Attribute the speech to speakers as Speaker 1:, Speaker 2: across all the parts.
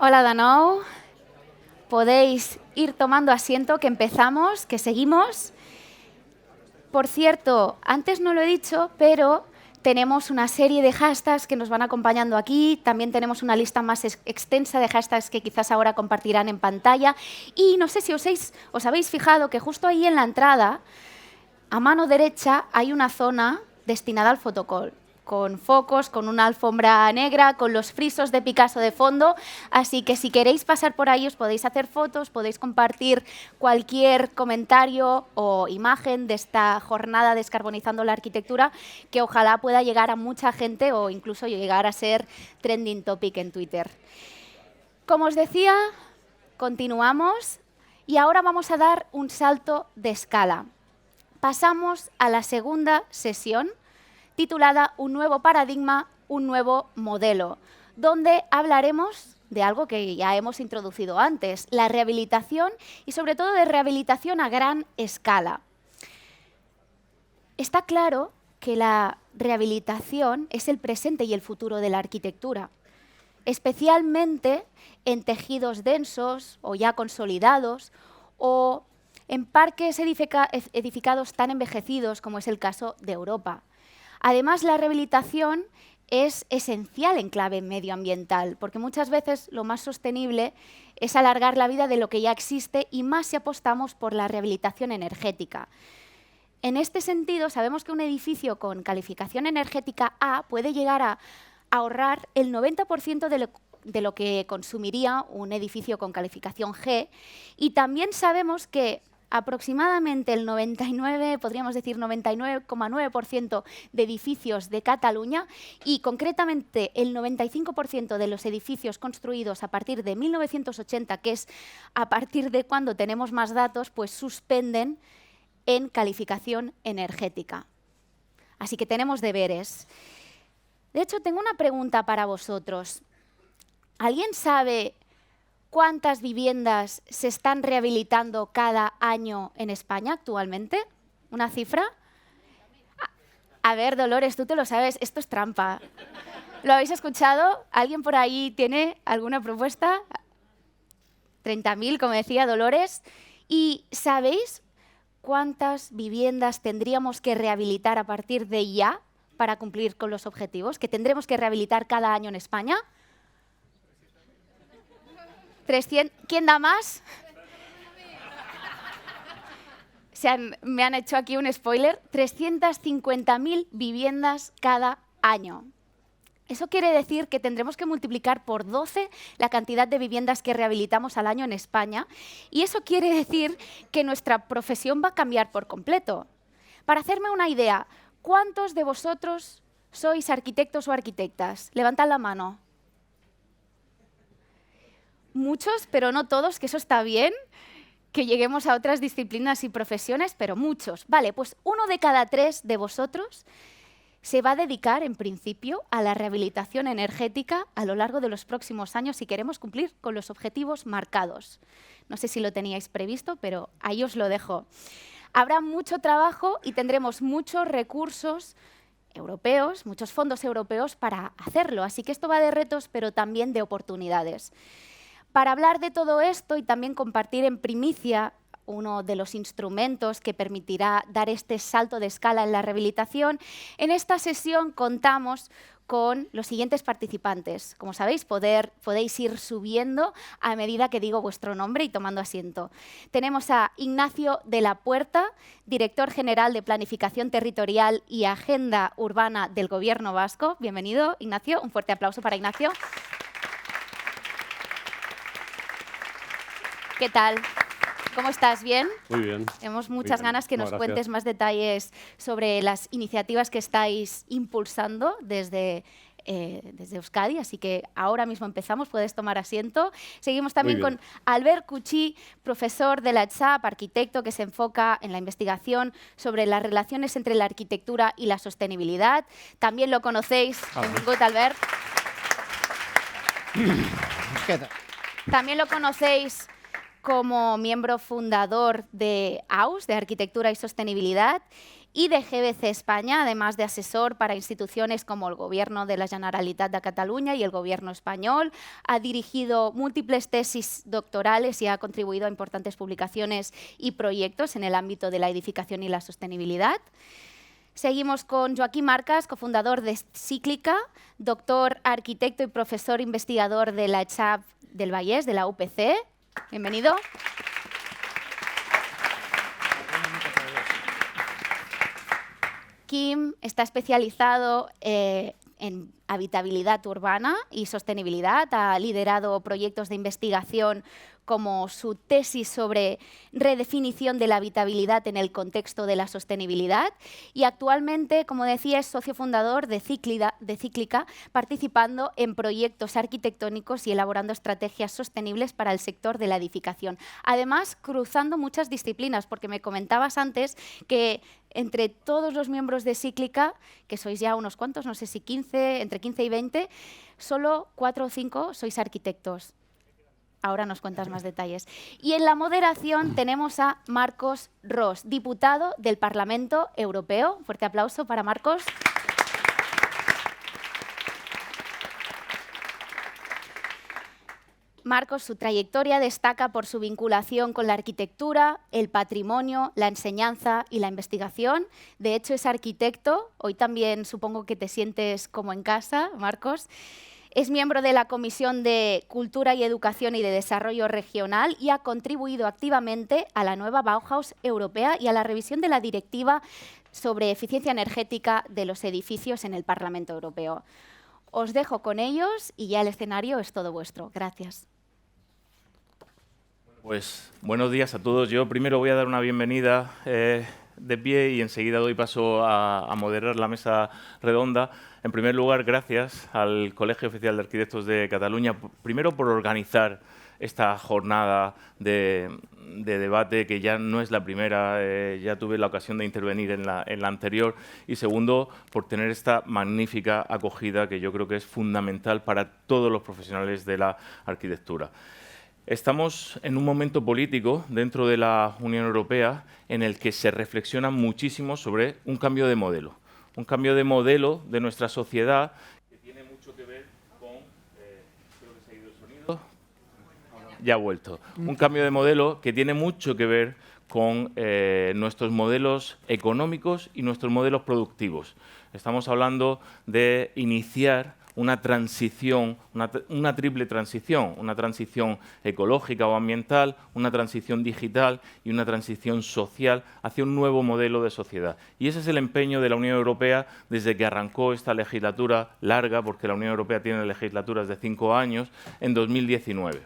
Speaker 1: Hola de nou. Podéis ir tomando asiento, que empezamos, que seguimos. Por cierto, antes no lo he dicho, pero tenemos una serie de hashtags que nos van acompañando aquí. También tenemos una lista más extensa de hashtags que quizás ahora compartirán en pantalla. Y no sé si os habéis fijado que justo ahí en la entrada, a mano derecha, hay una zona destinada al fotocall, con focos, con una alfombra negra, con los frisos de Picasso de fondo. Así que si queréis pasar por ahí, os podéis hacer fotos, podéis compartir cualquier comentario o imagen de esta jornada Descarbonizando la Arquitectura, que ojalá pueda llegar a mucha gente o incluso llegar a ser trending topic en Twitter. Como os decía, continuamos y ahora vamos a dar un salto de escala. Pasamos a la segunda sesión, titulada Un nuevo paradigma, un nuevo modelo, donde hablaremos de algo que ya hemos introducido antes, la rehabilitación y sobre todo de rehabilitación a gran escala. Está claro que la rehabilitación es el presente y el futuro de la arquitectura, especialmente en tejidos densos o ya consolidados o en parques edificados tan envejecidos como es el caso de Europa. Además, la rehabilitación es esencial en clave medioambiental, porque muchas veces lo más sostenible es alargar la vida de lo que ya existe y más si apostamos por la rehabilitación energética. En este sentido, sabemos que un edificio con calificación energética A puede llegar a ahorrar el 90% de lo que consumiría un edificio con calificación G, y también sabemos que aproximadamente el 99,9% de edificios de Cataluña y concretamente el 95% de los edificios construidos a partir de 1980, que es a partir de cuando tenemos más datos, pues suspenden en calificación energética. Así que tenemos deberes. De hecho, tengo una pregunta para vosotros. ¿Alguien sabe cuántas viviendas se están rehabilitando cada año en España actualmente? ¿Una cifra? A ver, Dolores, tú te lo sabes, esto es trampa. ¿Lo habéis escuchado? ¿Alguien por ahí tiene alguna propuesta? 30.000, como decía Dolores. ¿Y sabéis cuántas viviendas tendríamos que rehabilitar a partir de ya para cumplir con los objetivos que tendremos que rehabilitar cada año en España? 300. ¿Quién da más? Me han hecho aquí un spoiler. 350.000 viviendas cada año. Eso quiere decir que tendremos que multiplicar por 12 la cantidad de viviendas que rehabilitamos al año en España, y eso quiere decir que nuestra profesión va a cambiar por completo. Para hacerme una idea, ¿cuántos de vosotros sois arquitectos o arquitectas? Levantad la mano. Muchos, pero no todos, que eso está bien, que lleguemos a otras disciplinas y profesiones, pero muchos. Vale, pues 1 de cada 3 de vosotros se va a dedicar, en principio, a la rehabilitación energética a lo largo de los próximos años si queremos cumplir con los objetivos marcados. No sé si lo teníais previsto, pero ahí os lo dejo. Habrá mucho trabajo y tendremos muchos recursos europeos, muchos fondos europeos para hacerlo. Así que esto va de retos, pero también de oportunidades. Para hablar de todo esto y también compartir en primicia uno de los instrumentos que permitirá dar este salto de escala en la rehabilitación, en esta sesión contamos con los siguientes participantes. Como sabéis, podéis ir subiendo a medida que digo vuestro nombre y tomando asiento. Tenemos a Ignacio de la Puerta, director general de Planificación Territorial y Agenda Urbana del Gobierno Vasco. Bienvenido, Ignacio. Un fuerte aplauso para Ignacio. ¿Qué tal? ¿Cómo estás? ¿Bien?
Speaker 2: Muy bien.
Speaker 1: Tenemos muchas ganas que nos cuentes más detalles sobre las iniciativas que estáis impulsando desde Euskadi, así que ahora mismo empezamos, puedes tomar asiento. Seguimos también con Albert Cuchí, profesor de la ETSAP, arquitecto que se enfoca en la investigación sobre las relaciones entre la arquitectura y la sostenibilidad. También lo conocéis. Benvingut, Albert.
Speaker 3: ¿Qué tal?
Speaker 1: También lo conocéis como miembro fundador de AUS, de Arquitectura y Sostenibilidad, y de GBC España, además de asesor para instituciones como el Gobierno de la Generalitat de Cataluña y el Gobierno español. Ha dirigido múltiples tesis doctorales y ha contribuido a importantes publicaciones y proyectos en el ámbito de la edificación y la sostenibilidad. Seguimos con Joaquín Marcas, cofundador de Cíclica, doctor, arquitecto y profesor investigador de la ECHAP del Vallès, de la UPC. Bienvenido. Kim está especializado en habitabilidad urbana y sostenibilidad. Ha liderado proyectos de investigación como su tesis sobre redefinición de la habitabilidad en el contexto de la sostenibilidad y actualmente, como decía, es socio fundador de Cíclica, participando en proyectos arquitectónicos y elaborando estrategias sostenibles para el sector de la edificación. Además, cruzando muchas disciplinas, porque me comentabas antes que entre todos los miembros de Cíclica, que sois ya unos cuantos, no sé si 15, entre 15 y 20, solo 4 o 5 sois arquitectos. Ahora nos cuentas más detalles. Y en la moderación tenemos a Marcos Ros, diputado del Parlamento Europeo. Fuerte aplauso para Marcos. Marcos, su trayectoria destaca por su vinculación con la arquitectura, el patrimonio, la enseñanza y la investigación. De hecho, es arquitecto. Hoy también supongo que te sientes como en casa, Marcos. Es miembro de la Comisión de Cultura y Educación y de Desarrollo Regional y ha contribuido activamente a la nueva Bauhaus europea y a la revisión de la Directiva sobre eficiencia energética de los edificios en el Parlamento Europeo. Os dejo con ellos y ya el escenario es todo vuestro. Gracias.
Speaker 2: Pues buenos días a todos. Yo primero voy a dar una bienvenida de pie y enseguida doy paso a moderar la mesa redonda. En primer lugar, gracias al Colegio Oficial de Arquitectos de Cataluña, primero por organizar esta jornada de debate, que ya no es la primera, ya tuve la ocasión de intervenir en la anterior, y segundo, por tener esta magnífica acogida que yo creo que es fundamental para todos los profesionales de la arquitectura. Estamos en un momento político dentro de la Unión Europea en el que se reflexiona muchísimo sobre un cambio de modelo. Un cambio de modelo de nuestra sociedad que tiene mucho que ver con... creo que se ha ido el sonido. Ya ha vuelto. Un cambio de modelo que tiene mucho que ver con nuestros modelos económicos y nuestros modelos productivos. Estamos hablando de iniciar una transición, una triple transición, una transición ecológica o ambiental, una transición digital y una transición social hacia un nuevo modelo de sociedad. Y ese es el empeño de la Unión Europea desde que arrancó esta legislatura larga, porque la Unión Europea tiene legislaturas de 5 años, en 2019.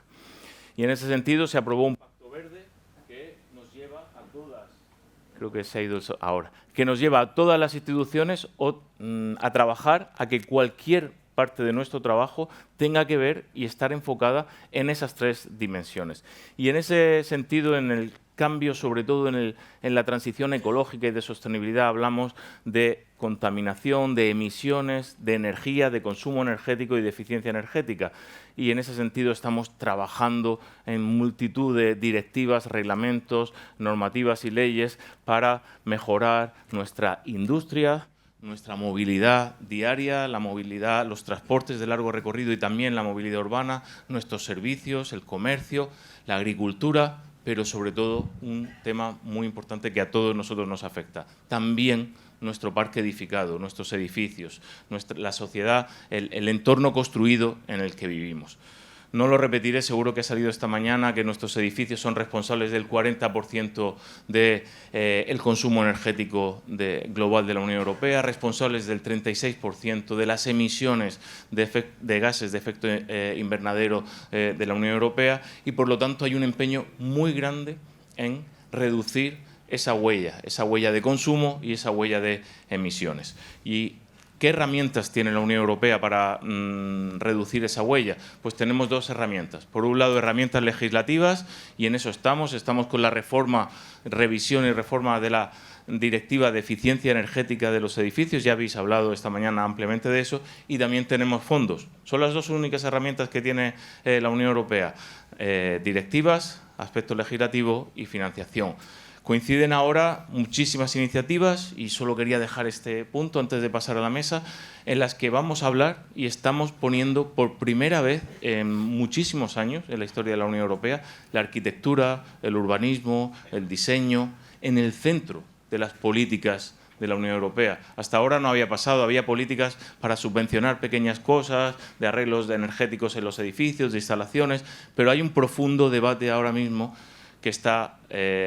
Speaker 2: Y en ese sentido se aprobó un pacto verde que nos lleva a todas, creo que se ha ido ahora, que nos lleva a todas las instituciones a trabajar a que cualquier parte de nuestro trabajo tenga que ver y estar enfocada en esas 3 dimensiones. Y en ese sentido, en el cambio, sobre todo en la transición ecológica y de sostenibilidad, hablamos de contaminación, de emisiones, de energía, de consumo energético y de eficiencia energética. Y en ese sentido estamos trabajando en multitud de directivas, reglamentos, normativas y leyes para mejorar nuestra industria, nuestra movilidad diaria, la movilidad, los transportes de largo recorrido y también la movilidad urbana, nuestros servicios, el comercio, la agricultura, pero sobre todo un tema muy importante que a todos nosotros nos afecta. También nuestro parque edificado, nuestros edificios, la sociedad, el entorno construido en el que vivimos. No lo repetiré, seguro que ha salido esta mañana que nuestros edificios son responsables del 40% del consumo energético global de la Unión Europea, responsables del 36% de las emisiones de gases de efecto invernadero de la Unión Europea y, por lo tanto, hay un empeño muy grande en reducir esa huella de consumo y esa huella de emisiones. Y ¿qué herramientas tiene la Unión Europea para reducir esa huella? Pues tenemos 2 herramientas. Por un lado, herramientas legislativas, y en eso estamos con la revisión y reforma de la Directiva de Eficiencia Energética de los Edificios, ya habéis hablado esta mañana ampliamente de eso, y también tenemos fondos. Son las 2 únicas herramientas que tiene la Unión Europea, directivas, aspecto legislativo y financiación. Coinciden ahora muchísimas iniciativas, y solo quería dejar este punto antes de pasar a la mesa, en las que vamos a hablar y estamos poniendo por primera vez en muchísimos años en la historia de la Unión Europea la arquitectura, el urbanismo, el diseño en el centro de las políticas de la Unión Europea. Hasta ahora no había pasado, había políticas para subvencionar pequeñas cosas, de arreglos energéticos en los edificios, de instalaciones, pero hay un profundo debate ahora mismo que está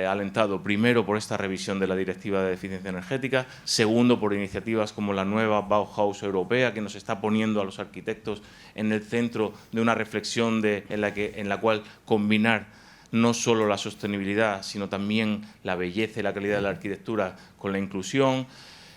Speaker 2: alentado primero por esta revisión de la Directiva de Eficiencia Energética, segundo por iniciativas como la nueva Bauhaus europea, que nos está poniendo a los arquitectos en el centro de una reflexión en la cual combinar no solo la sostenibilidad, sino también la belleza y la calidad de la arquitectura con la inclusión,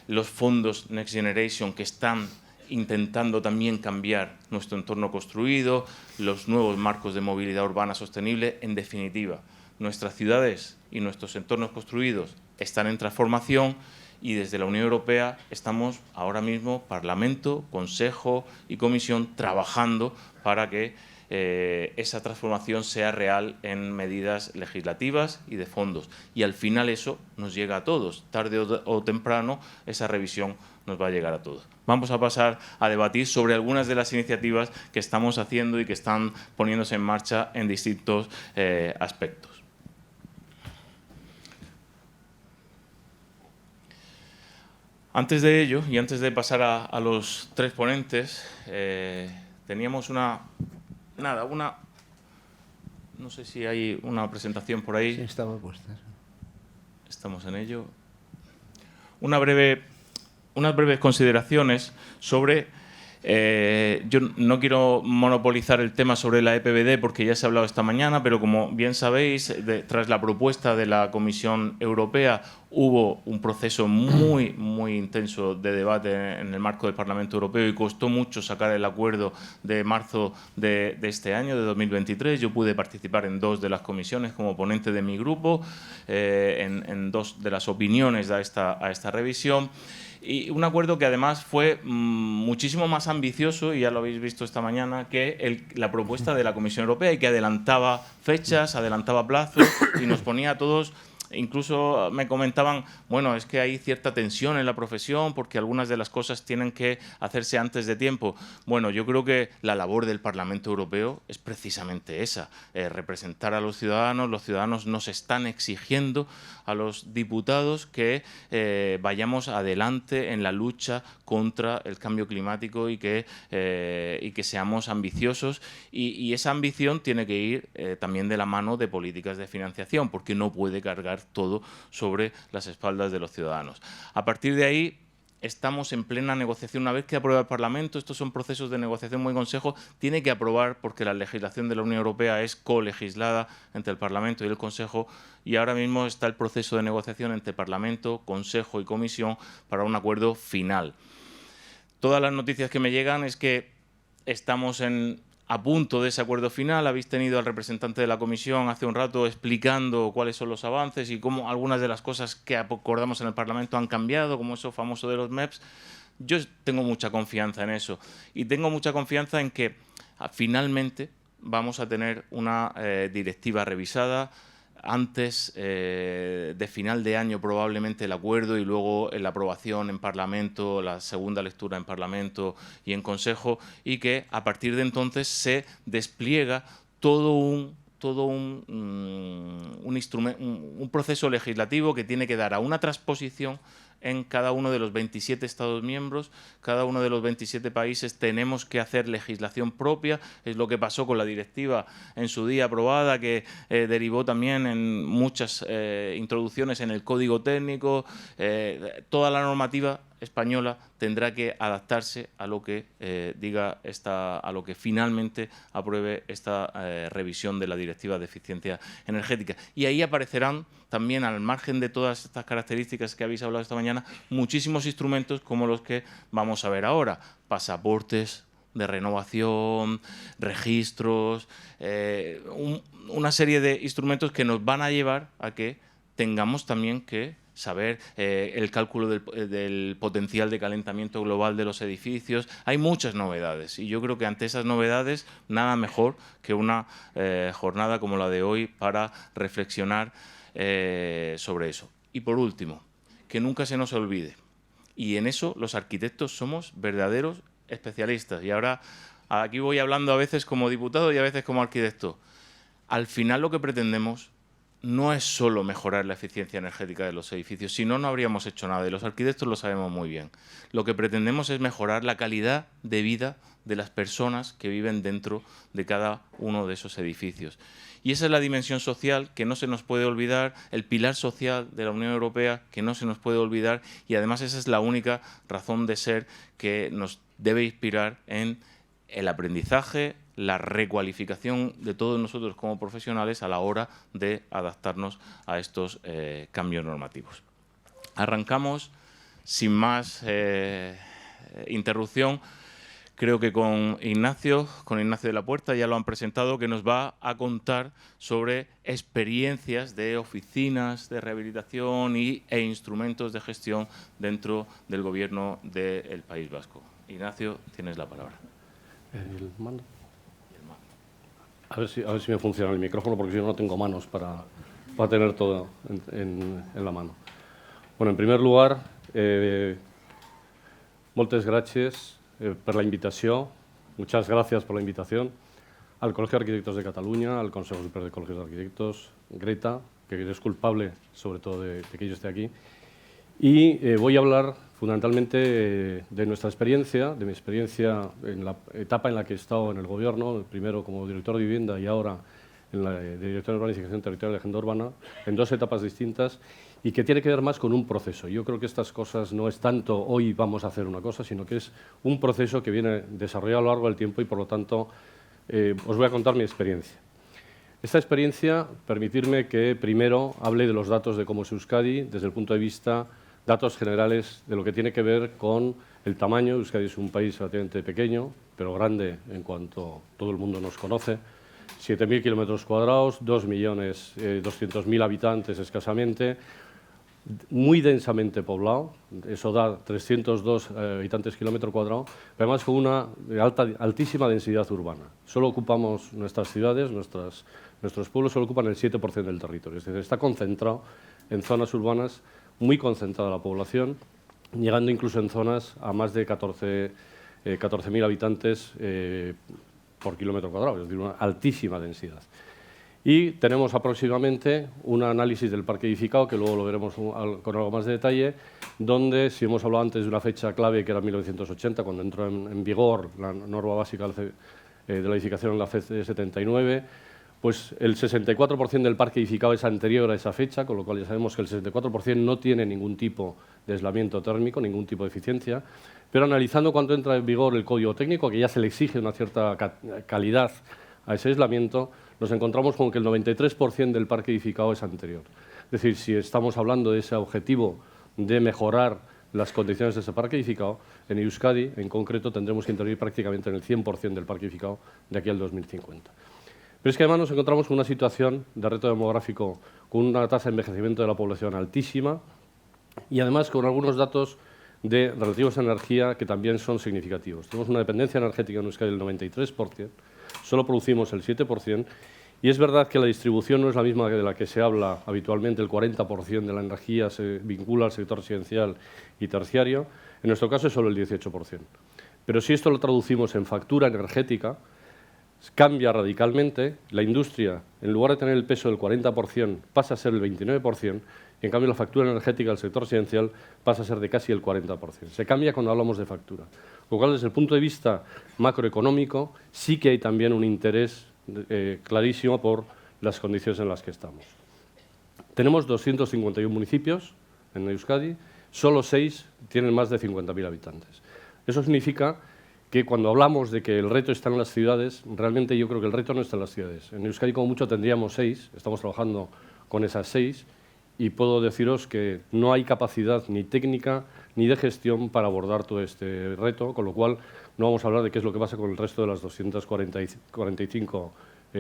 Speaker 2: los fondos Next Generation que están intentando también cambiar nuestro entorno construido, los nuevos marcos de movilidad urbana sostenible. En definitiva, nuestras ciudades y nuestros entornos construidos están en transformación, y desde la Unión Europea estamos ahora mismo, Parlamento, Consejo y Comisión, trabajando para que esa transformación sea real en medidas legislativas y de fondos. Y al final eso nos llega a todos. Tarde o temprano esa revisión nos va a llegar a todos. Vamos a pasar a debatir sobre algunas de las iniciativas que estamos haciendo y que están poniéndose en marcha en distintos aspectos. Antes de ello, y antes de pasar a los tres ponentes, teníamos no sé si hay una presentación por ahí.
Speaker 3: Sí, estaba puesta.
Speaker 2: Estamos en ello. Unas breves consideraciones sobre... yo no quiero monopolizar el tema sobre la EPBD porque ya se ha hablado esta mañana, pero como bien sabéis, tras la propuesta de la Comisión Europea hubo un proceso muy intenso de debate en el marco del Parlamento Europeo, y costó mucho sacar el acuerdo de marzo de este año, de 2023. Yo pude participar en 2 de las comisiones como ponente de mi grupo, en 2 de las opiniones a esta revisión. Y un acuerdo que además fue muchísimo más ambicioso, y ya lo habéis visto esta mañana, que la propuesta de la Comisión Europea, y que adelantaba fechas, adelantaba plazos y nos ponía a todos... Incluso me comentaban, bueno, es que hay cierta tensión en la profesión porque algunas de las cosas tienen que hacerse antes de tiempo. Bueno, yo creo que la labor del Parlamento Europeo es precisamente esa, representar a los ciudadanos. Los ciudadanos nos están exigiendo a los diputados que vayamos adelante en la lucha contra el cambio climático y que seamos ambiciosos. Y esa ambición tiene que ir también de la mano de políticas de financiación, porque no puede cargar todo sobre las espaldas de los ciudadanos. A partir de ahí, estamos en plena negociación. Una vez que aprueba el Parlamento, estos son procesos de negociación muy Consejo, tiene que aprobar, porque la legislación de la Unión Europea es colegislada entre el Parlamento y el Consejo, y ahora mismo está el proceso de negociación entre Parlamento, Consejo y Comisión para un acuerdo final. Todas las noticias que me llegan es que estamos a punto de ese acuerdo final. Habéis tenido al representante de la Comisión hace un rato explicando cuáles son los avances y cómo algunas de las cosas que acordamos en el Parlamento han cambiado, como eso famoso de los MEPs. Yo tengo mucha confianza en eso, y tengo mucha confianza en que finalmente vamos a tener una directiva revisada antes de final de año, probablemente el acuerdo, y luego la aprobación en Parlamento, la segunda lectura en Parlamento y en Consejo, y que a partir de entonces se despliega todo un proceso legislativo que tiene que dar a una transposición en cada uno de los 27 Estados miembros. Cada uno de los 27 países tenemos que hacer legislación propia. Es lo que pasó con la directiva en su día aprobada, que derivó también en muchas introducciones en el código técnico. Toda la normativa española tendrá que adaptarse a lo que a lo que finalmente apruebe esta revisión de la Directiva de Eficiencia Energética. Y ahí aparecerán también, al margen de todas estas características que habéis hablado esta mañana, muchísimos instrumentos como los que vamos a ver ahora: pasaportes de renovación, registros, una serie de instrumentos que nos van a llevar a que tengamos también que saber el cálculo del potencial de calentamiento global de los edificios. Hay muchas novedades, y yo creo que ante esas novedades nada mejor que una jornada como la de hoy para reflexionar sobre eso. Y por último, que nunca se nos olvide, y en eso los arquitectos somos verdaderos especialistas. Y ahora aquí voy hablando a veces como diputado y a veces como arquitecto. Al final lo que pretendemos no es solo mejorar la eficiencia energética de los edificios, si no, no habríamos hecho nada, y los arquitectos lo sabemos muy bien. Lo que pretendemos es mejorar la calidad de vida de las personas que viven dentro de cada uno de esos edificios. Y esa es la dimensión social que no se nos puede olvidar, el pilar social de la Unión Europea que no se nos puede olvidar, y además esa es la única razón de ser que nos debe inspirar en el aprendizaje, la recualificación de todos nosotros como profesionales a la hora de adaptarnos a estos cambios normativos. Arrancamos sin más interrupción. Creo que con Ignacio de la Puerta, ya lo han presentado, que nos va a contar sobre experiencias de oficinas de rehabilitación e instrumentos de gestión dentro del Gobierno del País Vasco. Ignacio, tienes la palabra.
Speaker 3: ¿El mando? A ver si me funciona el micrófono, porque si no, no tengo manos para tener todo en la mano. Bueno, en primer lugar, moltes gràcies per la invitació. Muchas gracias por la invitación al Colegio de Arquitectos de Cataluña, al Consejo Superior de Colegios de Arquitectos, Greta, que es culpable sobre todo de que yo esté aquí. Y voy a hablar fundamentalmente de nuestra experiencia, de mi experiencia en la etapa en la que he estado en el Gobierno, primero como director de vivienda y ahora en la director de Urbanización Territorial y Agenda Urbana, en dos etapas distintas, y que tiene que ver más con un proceso. Yo creo que estas cosas no es tanto hoy vamos a hacer una cosa, sino que es un proceso que viene desarrollado a lo largo del tiempo y, por lo tanto, os voy a contar mi experiencia. Esta experiencia, permitirme que primero hable de los datos de cómo es Euskadi desde el punto de vista datos generales de lo que tiene que ver con el tamaño. Euskadi es un país relativamente pequeño, pero grande en cuanto todo el mundo nos conoce. 7.000 kilómetros cuadrados, 2.200.000 habitantes escasamente, muy densamente poblado, eso da 302 habitantes kilómetro cuadrado, pero además con una altísima densidad urbana. Solo ocupamos nuestras ciudades, nuestros pueblos solo ocupan el 7% del territorio, es decir, está concentrado en zonas urbanas, muy concentrada la población, llegando incluso en zonas a más de 14.000 habitantes por kilómetro cuadrado, es decir, una altísima densidad. Y tenemos aproximadamente un análisis del parque edificado, que luego lo veremos con algo más de detalle, donde, si hemos hablado antes de una fecha clave, que era 1980, cuando entró en vigor la norma básica de la edificación en la FED 79, pues el 64% del parque edificado es anterior a esa fecha, con lo cual ya sabemos que el 64% no tiene ningún tipo de aislamiento térmico, ningún tipo de eficiencia, pero analizando cuando entra en vigor el código técnico, que ya se le exige una cierta calidad a ese aislamiento, nos encontramos con que el 93% del parque edificado es anterior. Es decir, si estamos hablando de ese objetivo de mejorar las condiciones de ese parque edificado, en Euskadi, en concreto, tendremos que intervenir prácticamente en el 100% del parque edificado de aquí al 2050. Pero es que además nos encontramos con una situación de reto demográfico con una tasa de envejecimiento de la población altísima y además con algunos datos relativos a energía que también son significativos. Tenemos una dependencia energética en Euskadi del 93%, solo producimos el 7%, y es verdad que la distribución no es la misma de la que se habla habitualmente, el 40% de la energía se vincula al sector residencial y terciario, en nuestro caso es solo el 18%. Pero si esto lo traducimos en factura energética, cambia radicalmente, la industria, en lugar de tener el peso del 40%, pasa a ser el 29%, y en cambio la factura energética del sector residencial pasa a ser de casi el 40%. Se cambia cuando hablamos de factura. Con lo cual, desde el punto de vista macroeconómico, sí que hay también un interés clarísimo por las condiciones en las que estamos. Tenemos 251 municipios en Euskadi, solo 6 tienen más de 50.000 habitantes. Eso significa que cuando hablamos de que el reto está en las ciudades, realmente yo creo que el reto no está en las ciudades. En Euskadi, como mucho, tendríamos 6, estamos trabajando con esas 6, y puedo deciros que no hay capacidad ni técnica ni de gestión para abordar todo este reto, con lo cual no vamos a hablar de qué es lo que pasa con el resto de las 245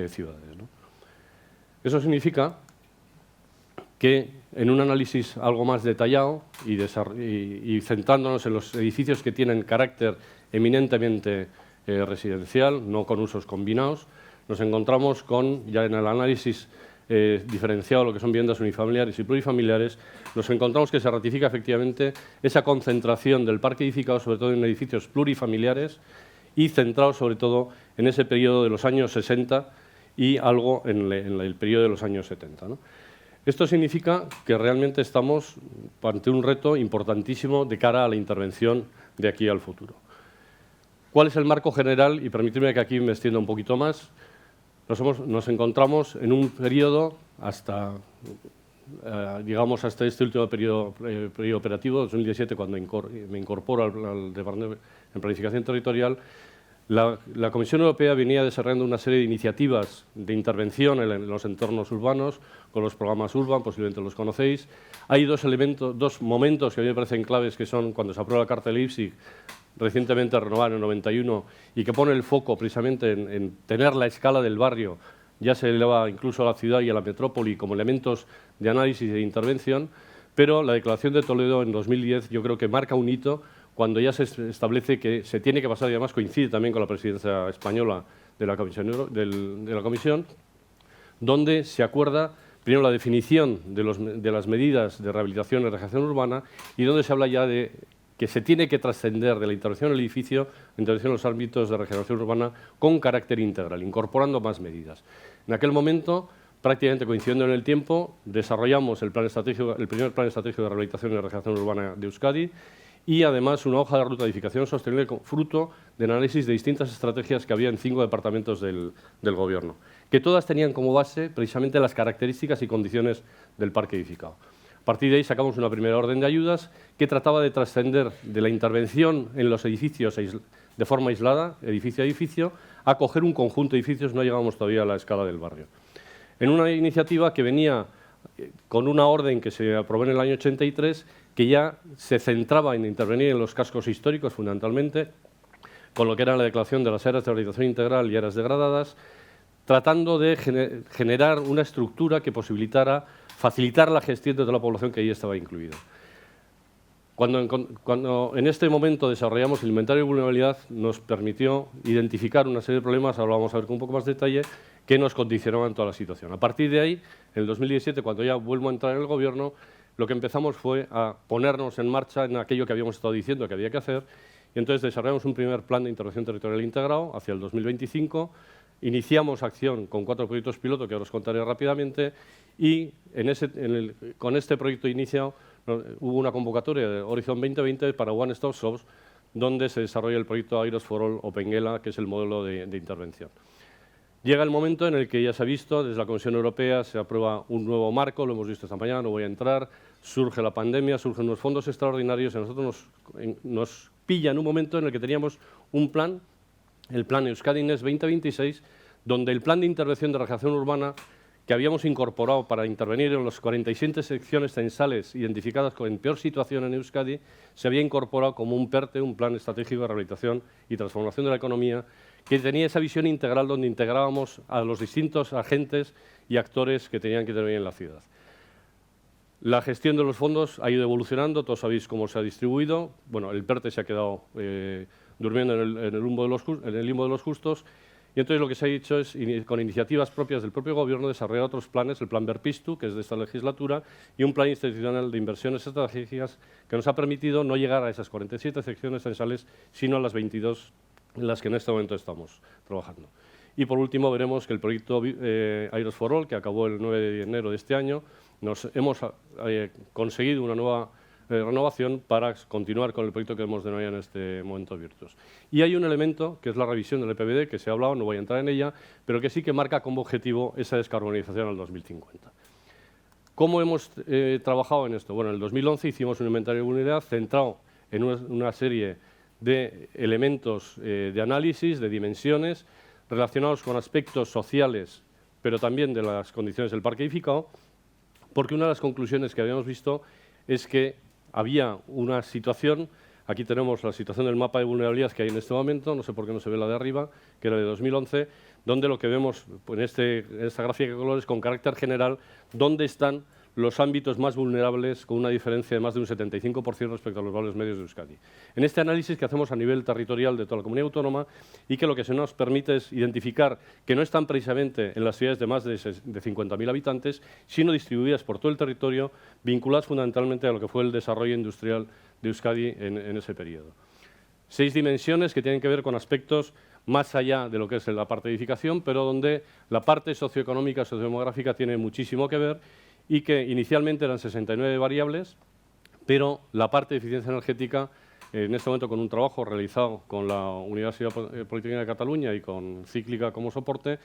Speaker 3: ciudades, ¿no? Eso significa que en un análisis algo más detallado y centrándonos en los edificios que tienen carácter eminentemente residencial, no con usos combinados, nos encontramos con, ya en el análisis diferenciado lo que son viviendas unifamiliares y plurifamiliares, nos encontramos que se ratifica efectivamente esa concentración del parque edificado, sobre todo en edificios plurifamiliares y centrado sobre todo en ese periodo de los años 60 y algo en el periodo de los años 70, ¿no? Esto significa que realmente estamos ante un reto importantísimo de cara a la intervención de aquí al futuro. ¿Cuál es el marco general? Y permíteme que aquí me extienda un poquito más. Nos encontramos en un periodo hasta, digamos, hasta este último periodo operativo, 2017, cuando me incorporo al Departamento de Planificación Territorial. La Comisión Europea venía desarrollando una serie de iniciativas de intervención en los entornos urbanos, con los programas Urban, posiblemente los conocéis. Hay dos momentos que a mí me parecen claves, que son cuando se aprueba la Carta de Leipzig, recientemente renovada en el 91, y que pone el foco precisamente en tener la escala del barrio, ya se eleva incluso a la ciudad y a la metrópoli como elementos de análisis y de intervención, pero la Declaración de Toledo en 2010 yo creo que marca un hito cuando ya se establece que se tiene que pasar, y además coincide también con la presidencia española de la Comisión, donde se acuerda primero la definición de las medidas de rehabilitación y regeneración urbana y donde se habla ya de que se tiene que trascender de la intervención en el edificio, la intervención en los ámbitos de regeneración urbana con carácter integral, incorporando más medidas. En aquel momento, prácticamente coincidiendo en el tiempo, desarrollamos el primer plan estratégico de rehabilitación y regeneración urbana de Euskadi y además una hoja de ruta de edificación sostenible fruto del análisis de distintas estrategias que había en 5 departamentos del Gobierno, que todas tenían como base precisamente las características y condiciones del parque edificado. A partir de ahí sacamos una primera orden de ayudas que trataba de trascender de la intervención en los edificios de forma aislada, edificio a edificio, a coger un conjunto de edificios, no llegamos todavía a la escala del barrio. En una iniciativa que venía con una orden que se aprobó en el año 83, que ya se centraba en intervenir en los cascos históricos fundamentalmente, con lo que era la declaración de las áreas de rehabilitación integral y áreas degradadas, tratando de generar una estructura que posibilitara facilitar la gestión de toda la población que ahí estaba incluida. Cuando en este momento desarrollamos el inventario de vulnerabilidad, nos permitió identificar una serie de problemas, ahora vamos a ver con un poco más de detalle, que nos condicionaban toda la situación. A partir de ahí, en el 2017, cuando ya vuelvo a entrar en el Gobierno, lo que empezamos fue a ponernos en marcha en aquello que habíamos estado diciendo que había que hacer, y entonces desarrollamos un primer plan de intervención territorial integrado hacia el 2025, iniciamos acción con 4 proyectos piloto que ahora os contaré rápidamente y con este proyecto iniciado hubo una convocatoria de Horizon 2020 para One Stop Shops donde se desarrolla el proyecto Airos for All o Penguela, que es el modelo de intervención. Llega el momento en el que ya se ha visto, desde la Comisión Europea se aprueba un nuevo marco, lo hemos visto esta mañana, no voy a entrar, surge la pandemia, surgen unos fondos extraordinarios y a nosotros nos pilla en un momento en el que teníamos un plan, el plan Euskadi Next 2026, donde el plan de intervención de regeneración urbana que habíamos incorporado para intervenir en las 47 secciones censales identificadas en peor situación en Euskadi, se había incorporado como un PERTE, un plan estratégico de rehabilitación y transformación de la economía, que tenía esa visión integral donde integrábamos a los distintos agentes y actores que tenían que intervenir en la ciudad. La gestión de los fondos ha ido evolucionando, todos sabéis cómo se ha distribuido. Bueno, el PERTE se ha quedado durmiendo en el limbo de los justos. Y entonces lo que se ha hecho es, con iniciativas propias del propio Gobierno, desarrollar otros planes, el plan Berpiztu, que es de esta legislatura, y un plan institucional de inversiones estratégicas que nos ha permitido no llegar a esas 47 secciones censales, sino a las 22 en las que en este momento estamos trabajando. Y por último veremos que el proyecto Airos for All, que acabó el 9 de enero de este año, hemos conseguido una nueva renovación para continuar con el proyecto que hemos denominado en este momento Virtus. Y hay un elemento que es la revisión del EPBD, que se ha hablado, no voy a entrar en ella, pero que sí que marca como objetivo esa descarbonización al 2050. ¿Cómo hemos trabajado en esto? Bueno, en el 2011 hicimos un inventario de vulnerabilidad centrado en una serie de elementos de análisis, de dimensiones, relacionados con aspectos sociales, pero también de las condiciones del parque edificado, porque una de las conclusiones que habíamos visto es que había una situación, aquí tenemos la situación del mapa de vulnerabilidad que hay en este momento, no sé por qué no se ve la de arriba, que era de 2011, donde lo que vemos en esta gráfica de colores con carácter general, dónde están los ámbitos más vulnerables con una diferencia de más de un 75% respecto a los valores medios de Euskadi. En este análisis que hacemos a nivel territorial de toda la comunidad autónoma y que lo que se nos permite es identificar que no están precisamente en las ciudades de más de 50.000 habitantes, sino distribuidas por todo el territorio, vinculadas fundamentalmente a lo que fue el desarrollo industrial de Euskadi en ese periodo. 6 dimensiones que tienen que ver con aspectos más allá de lo que es la parte de edificación, pero donde la parte socioeconómica, sociodemográfica tiene muchísimo que ver y que inicialmente eran 69 variables, pero la parte de eficiencia energética, en este momento con un trabajo realizado con la Universidad Politécnica de Cataluña y con Cíclica como soporte,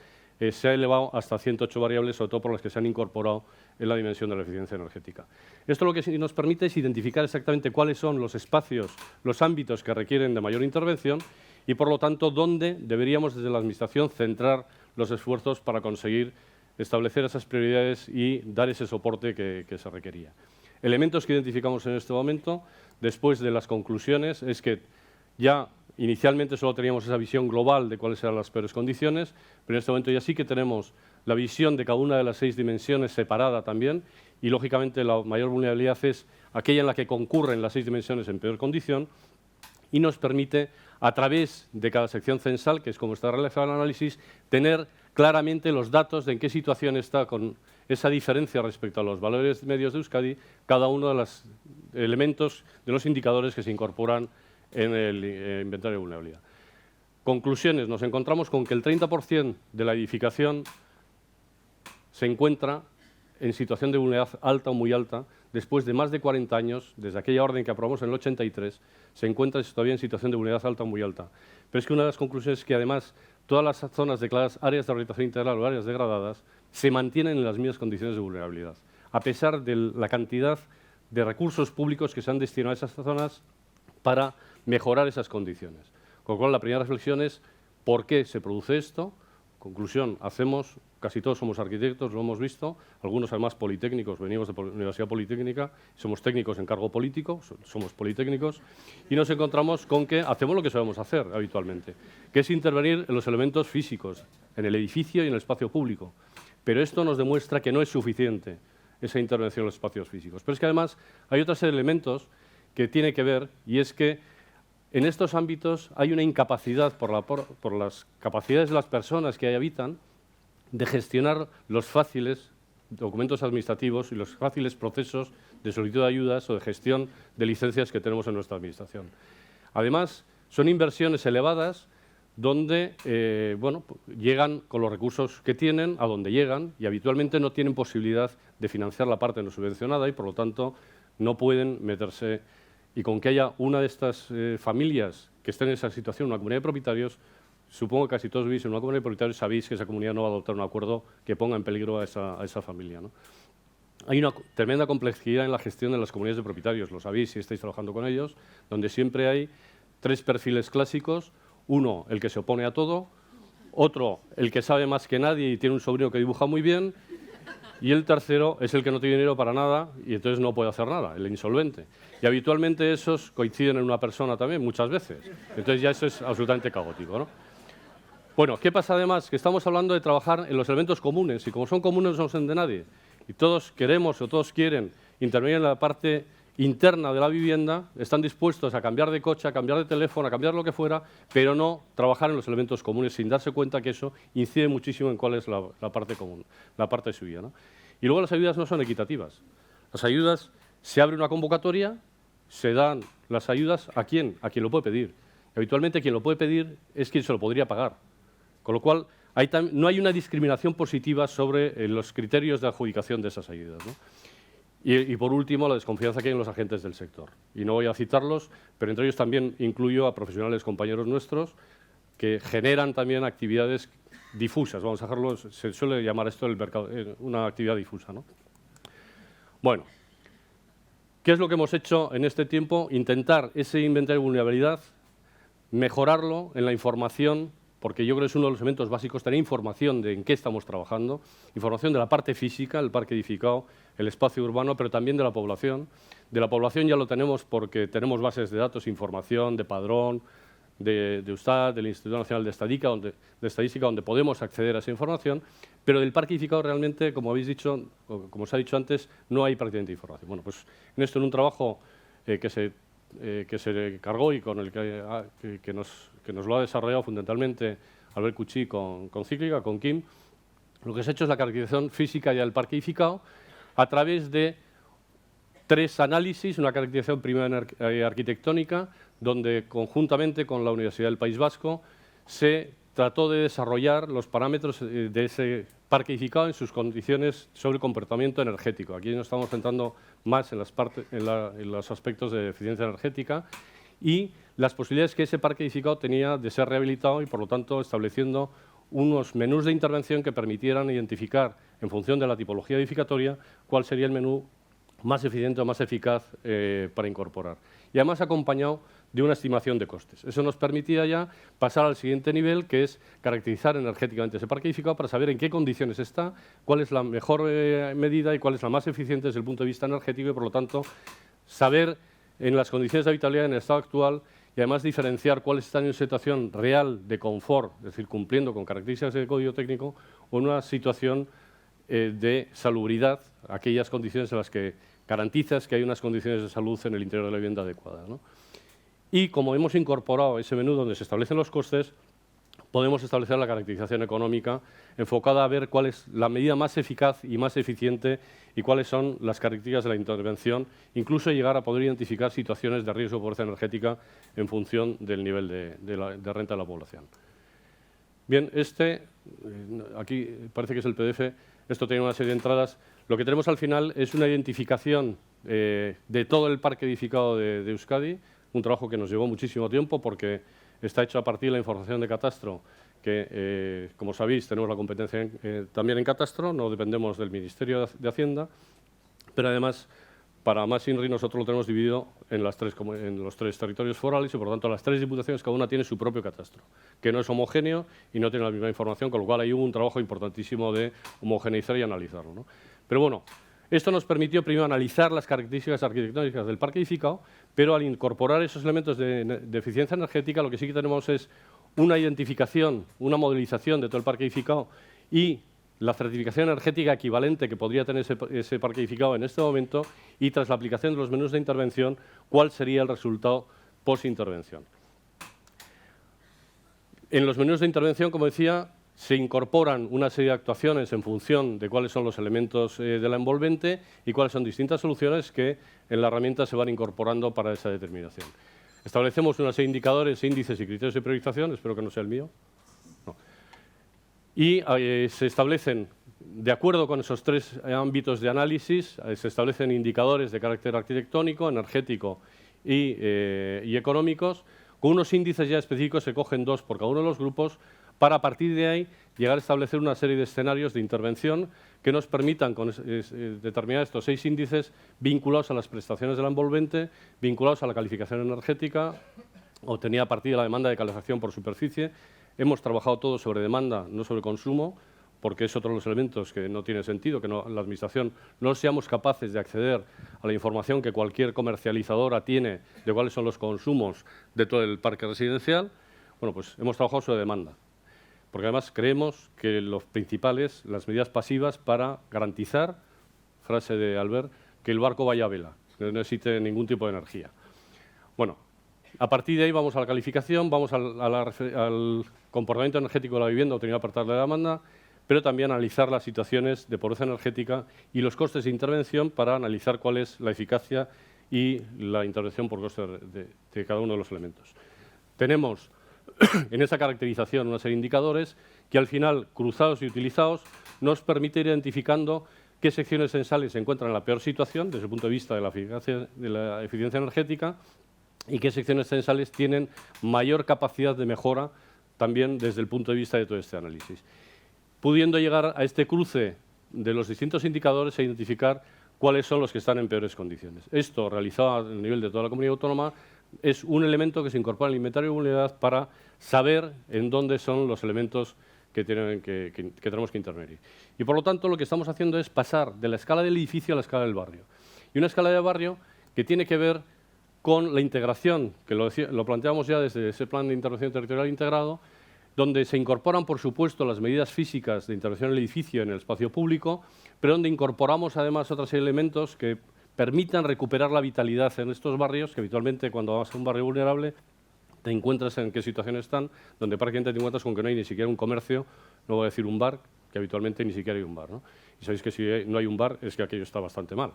Speaker 3: se ha elevado hasta 108 variables, sobre todo por las que se han incorporado en la dimensión de la eficiencia energética. Esto lo que sí nos permite es identificar exactamente cuáles son los espacios, los ámbitos que requieren de mayor intervención y, por lo tanto, dónde deberíamos desde la Administración centrar los esfuerzos para conseguir establecer esas prioridades y dar ese soporte que se requería. Elementos que identificamos en este momento, después de las conclusiones, es que ya inicialmente solo teníamos esa visión global de cuáles eran las peores condiciones, pero en este momento ya sí que tenemos la visión de cada una de las 6 dimensiones separada también y, lógicamente, la mayor vulnerabilidad es aquella en la que concurren las 6 dimensiones en peor condición y nos permite, a través de cada sección censal, que es como está realizado el análisis, tener claramente los datos de en qué situación está con esa diferencia respecto a los valores medios de Euskadi, cada uno de los elementos, de los indicadores que se incorporan en el inventario de vulnerabilidad. Conclusiones. Nos encontramos con que el 30% de la edificación se encuentra en situación de vulnerabilidad alta o muy alta, después de más de 40 años, desde aquella orden que aprobamos en el 83, se encuentra todavía en situación de vulnerabilidad alta o muy alta. Pero es que una de las conclusiones es que, además, todas las zonas declaradas áreas de rehabilitación integral o áreas degradadas se mantienen en las mismas condiciones de vulnerabilidad, a pesar de la cantidad de recursos públicos que se han destinado a esas zonas para mejorar esas condiciones. Con lo cual, la primera reflexión es ¿por qué se produce esto? Conclusión, casi todos somos arquitectos, lo hemos visto, algunos además politécnicos, venimos de la Universidad Politécnica, somos técnicos en cargo político, somos politécnicos, y nos encontramos con que hacemos lo que sabemos hacer habitualmente, que es intervenir en los elementos físicos, en el edificio y en el espacio público. Pero esto nos demuestra que no es suficiente esa intervención en los espacios físicos. Pero es que además hay otra serie de elementos que tiene que ver, y es que en estos ámbitos hay una incapacidad por las capacidades de las personas que ahí habitan de gestionar los fáciles documentos administrativos y los fáciles procesos de solicitud de ayudas o de gestión de licencias que tenemos en nuestra Administración. Además, son inversiones elevadas donde llegan con los recursos que tienen a donde llegan y habitualmente no tienen posibilidad de financiar la parte no subvencionada y, por lo tanto, no pueden meterse. Y con que haya una de estas familias que esté en esa situación, una comunidad de propietarios, supongo que casi todos vivís en una comunidad de propietarios, sabéis que esa comunidad no va a adoptar un acuerdo que ponga en peligro a esa familia, ¿no? Hay una tremenda complejidad en la gestión de las comunidades de propietarios, lo sabéis si estáis trabajando con ellos, donde siempre hay 3 perfiles clásicos: uno, el que se opone a todo; otro, el que sabe más que nadie y tiene un sobrino que dibuja muy bien; y el tercero es el que no tiene dinero para nada y entonces no puede hacer nada, el insolvente. Y habitualmente esos coinciden en una persona también, muchas veces. Entonces ya eso es absolutamente caótico, ¿no? Bueno, ¿qué pasa además? Que estamos hablando de trabajar en los elementos comunes y como son comunes no son de nadie. Y todos queremos o todos quieren intervenir en la parte interna de la vivienda, están dispuestos a cambiar de coche, a cambiar de teléfono, a cambiar lo que fuera, pero no trabajar en los elementos comunes sin darse cuenta que eso incide muchísimo en cuál es la parte común, la parte suya, ¿no? Y luego las ayudas no son equitativas. Las ayudas, se abre una convocatoria, se dan las ayudas ¿a quién? A quien lo puede pedir. Y habitualmente quien lo puede pedir es quien se lo podría pagar. Con lo cual, no hay una discriminación positiva sobre los criterios de adjudicación de esas ayudas, ¿no? Y por último, la desconfianza que hay en los agentes del sector. Y no voy a citarlos, pero entre ellos también incluyo a profesionales compañeros nuestros que generan también actividades difusas. Vamos a dejarlo, se suele llamar esto el mercado, una actividad difusa, ¿no? Bueno, ¿qué es lo que hemos hecho en este tiempo? Intentar ese inventario de vulnerabilidad, mejorarlo en la información, porque yo creo que es uno de los elementos básicos, tener información de en qué estamos trabajando, información de la parte física, el parque edificado, el espacio urbano, pero también de la población. De la población ya lo tenemos porque tenemos bases de datos, información de padrón, de Eustat, del Instituto Nacional de Estadística, donde podemos acceder a esa información, pero del parque edificado realmente, como habéis dicho, o como os ha dicho antes, no hay prácticamente información. Bueno, pues en esto, en un trabajo que se cargó y con el que nos lo ha desarrollado fundamentalmente Albert Cuchy con Cíclica, con Kim, lo que se ha hecho es la caracterización física ya del parque edificado a través de 3 análisis, una caracterización primera arquitectónica, donde conjuntamente con la Universidad del País Vasco se trató de desarrollar los parámetros de ese parque edificado en sus condiciones sobre comportamiento energético. Aquí nos estamos centrando más en los aspectos de eficiencia energética y las posibilidades que ese parque edificado tenía de ser rehabilitado y, por lo tanto, estableciendo unos menús de intervención que permitieran identificar, en función de la tipología edificatoria, cuál sería el menú más eficiente o más eficaz para incorporar. Y además acompañado de una estimación de costes. Eso nos permitía ya pasar al siguiente nivel, que es caracterizar energéticamente ese parque edificado para saber en qué condiciones está, cuál es la mejor medida y cuál es la más eficiente desde el punto de vista energético y, por lo tanto, saber en las condiciones de habitabilidad en el estado actual y además diferenciar cuáles están en una situación real de confort, es decir, cumpliendo con características de código técnico, o en una situación de salubridad, aquellas condiciones en las que garantizas que hay unas condiciones de salud en el interior de la vivienda adecuadas, ¿no? Y como hemos incorporado ese menú donde se establecen los costes, podemos establecer la caracterización económica enfocada a ver cuál es la medida más eficaz y más eficiente y cuáles son las características de la intervención, incluso llegar a poder identificar situaciones de riesgo de pobreza energética en función del nivel de renta de la población. Bien, aquí parece que es el PDF, esto tiene una serie de entradas. Lo que tenemos al final es una identificación de todo el parque edificado de Euskadi, un trabajo que nos llevó muchísimo tiempo porque está hecho a partir de la información de catastro, que, como sabéis, tenemos la competencia también en catastro, no dependemos del Ministerio de Hacienda, pero además, para más INRI, nosotros lo tenemos dividido en los 3 territorios forales y, por lo tanto, las 3 diputaciones, cada una tiene su propio catastro, que no es homogéneo y no tiene la misma información, con lo cual ahí hubo un trabajo importantísimo de homogeneizar y analizarlo, ¿no? Pero bueno, esto nos permitió primero analizar las características arquitectónicas del parque edificado, pero al incorporar esos elementos de eficiencia energética, lo que sí que tenemos es una identificación, una modelización de todo el parque edificado y la certificación energética equivalente que podría tener ese parque edificado en este momento y, tras la aplicación de los menús de intervención, cuál sería el resultado post-intervención. En los menús de intervención, como decía, se incorporan una serie de actuaciones en función de cuáles son los elementos de la envolvente y cuáles son distintas soluciones que en la herramienta se van incorporando para esa determinación. Establecemos una serie de indicadores, índices y criterios de priorización, espero que no sea el mío. No. Y se establecen, de acuerdo con esos 3 ámbitos de análisis, se establecen indicadores de carácter arquitectónico, energético y económicos. Con unos índices ya específicos se cogen 2 por cada uno de los grupos, para a partir de ahí llegar a establecer una serie de escenarios de intervención que nos permitan determinar estos 6 índices vinculados a las prestaciones de la envolvente, vinculados a la calificación energética, obtenida a partir de la demanda de calefacción por superficie. Hemos trabajado todo sobre demanda, no sobre consumo, porque es otro de los elementos que no tiene sentido, que la Administración no seamos capaces de acceder a la información que cualquier comercializadora tiene de cuáles son los consumos de todo el parque residencial. Bueno, pues hemos trabajado sobre demanda, porque además creemos que los principales, las medidas pasivas para garantizar, frase de Albert, que el barco vaya a vela, que no necesite ningún tipo de energía. Bueno, a partir de ahí vamos a la calificación, vamos al comportamiento energético de la vivienda obtenido a partir de la demanda, pero también analizar las situaciones de pobreza energética y los costes de intervención para analizar cuál es la eficacia y la intervención por coste de cada uno de los elementos. Tenemos en esa caracterización una serie de indicadores que al final, cruzados y utilizados, nos permite ir identificando qué secciones censales se encuentran en la peor situación desde el punto de vista de la eficiencia energética y qué secciones censales tienen mayor capacidad de mejora también desde el punto de vista de todo este análisis. Pudiendo llegar a este cruce de los distintos indicadores e identificar cuáles son los que están en peores condiciones. Esto, realizado a nivel de toda la comunidad autónoma, es un elemento que se incorpora al inventario de vulnerabilidad para saber en dónde son los elementos que tenemos que intervenir. Y, por lo tanto, lo que estamos haciendo es pasar de la escala del edificio a la escala del barrio. Y una escala de barrio que tiene que ver con la integración, que lo planteamos ya desde ese plan de intervención territorial integrado, donde se incorporan, por supuesto, las medidas físicas de intervención en el edificio, en el espacio público, pero donde incorporamos además otros elementos que permitan recuperar la vitalidad en estos barrios, que habitualmente cuando vas a un barrio vulnerable te encuentras en qué situación están, donde prácticamente te encuentras con que no hay ni siquiera un comercio, no voy a decir un bar, que habitualmente ni siquiera hay un bar, ¿no? Y sabéis que si no hay un bar es que aquello está bastante mal.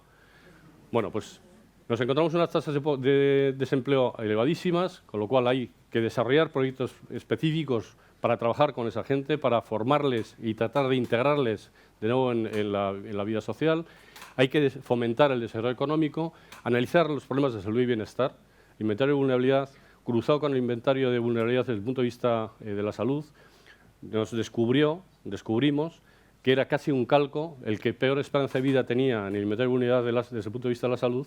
Speaker 3: Bueno, pues nos encontramos unas tasas de desempleo elevadísimas, con lo cual hay que desarrollar proyectos específicos para trabajar con esa gente, para formarles y tratar de integrarles de nuevo en la vida social. Hay que fomentar el desarrollo económico, analizar los problemas de salud y bienestar, inventario de vulnerabilidad, cruzado con el inventario de vulnerabilidad desde el punto de vista de la salud. Nos descubrimos que era casi un calco el que peor esperanza de vida tenía en el inventario de vulnerabilidad desde el punto de vista de la salud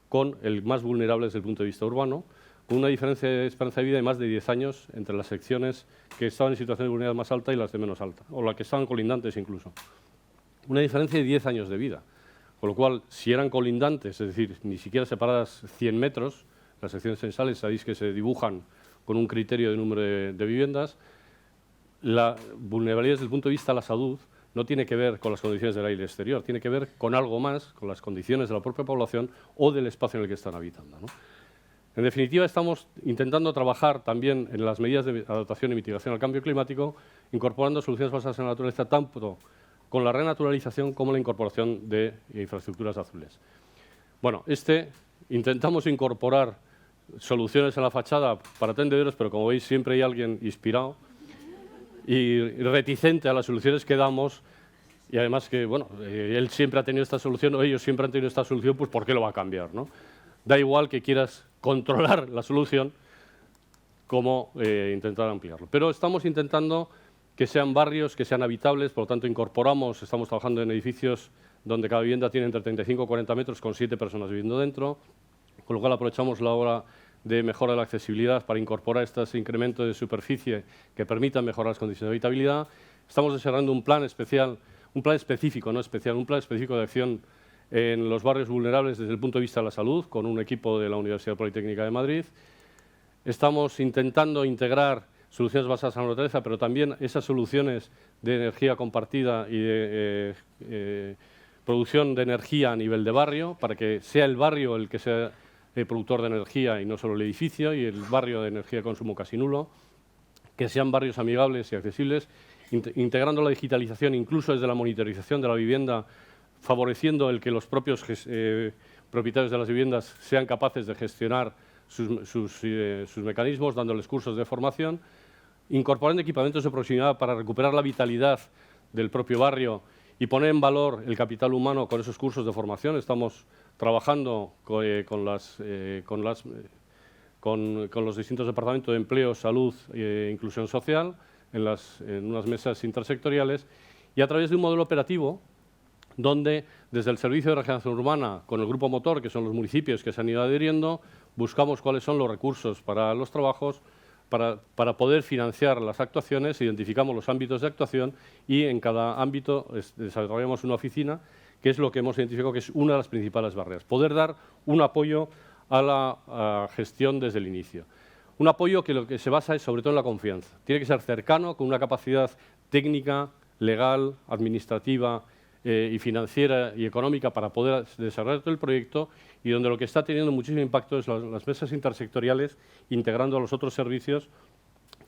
Speaker 3: con el más vulnerable desde el punto de vista urbano, con una diferencia de esperanza de vida de más de 10 años entre las secciones que estaban en situación de vulnerabilidad más alta y las de menos alta, o las que estaban colindantes incluso. Una diferencia de 10 años de vida. Con lo cual, si eran colindantes, es decir, ni siquiera separadas 100 metros, las secciones censales sabéis que se dibujan con un criterio de número de viviendas, la vulnerabilidad desde el punto de vista de la salud no tiene que ver con las condiciones del aire exterior, tiene que ver con algo más, con las condiciones de la propia población o del espacio en el que están habitando, ¿no? En definitiva, estamos intentando trabajar también en las medidas de adaptación y mitigación al cambio climático, incorporando soluciones basadas en la naturaleza tanto con la renaturalización como la incorporación de infraestructuras azules. Bueno, intentamos incorporar soluciones en la fachada para tendederos, pero como veis siempre hay alguien inspirado y reticente a las soluciones que damos, y además que, bueno, él siempre ha tenido esta solución, o ellos siempre han tenido esta solución, pues ¿por qué lo va a cambiar, no? Da igual que quieras controlar la solución como intentar ampliarlo. Pero estamos intentando que sean barrios, que sean habitables, por lo tanto estamos trabajando en edificios donde cada vivienda tiene entre 35 y 40 metros con 7 personas viviendo dentro, con lo cual aprovechamos la obra de mejora de la accesibilidad para incorporar este incremento de superficie que permitan mejorar las condiciones de habitabilidad. Estamos desarrollando un plan específico de acción en los barrios vulnerables desde el punto de vista de la salud, con un equipo de la Universidad Politécnica de Madrid. Estamos intentando integrar soluciones basadas en la naturaleza, pero también esas soluciones de energía compartida y de producción de energía a nivel de barrio, para que sea el barrio el que sea productor de energía y no solo el edificio, y el barrio de energía de consumo casi nulo, que sean barrios amigables y accesibles, integrando la digitalización incluso desde la monitorización de la vivienda, favoreciendo el que los propios propietarios de las viviendas sean capaces de gestionar sus mecanismos, dándoles cursos de formación, incorporando equipamientos de proximidad para recuperar la vitalidad del propio barrio y poner en valor el capital humano con esos cursos de formación. Estamos trabajando con los distintos departamentos de empleo, salud e inclusión social en unas mesas intersectoriales y a través de un modelo operativo donde desde el Servicio de Regeneración Urbana, con el Grupo Motor, que son los municipios que se han ido adhiriendo, buscamos cuáles son los recursos para los trabajos, para poder financiar las actuaciones, identificamos los ámbitos de actuación y en cada ámbito desarrollamos una oficina, que es lo que hemos identificado que es una de las principales barreras, poder dar un apoyo a la gestión desde el inicio. Un apoyo que lo que se basa es sobre todo en la confianza. Tiene que ser cercano, con una capacidad técnica, legal, administrativa y financiera y económica para poder desarrollar todo el proyecto, y donde lo que está teniendo muchísimo impacto es las mesas intersectoriales, integrando a los otros servicios,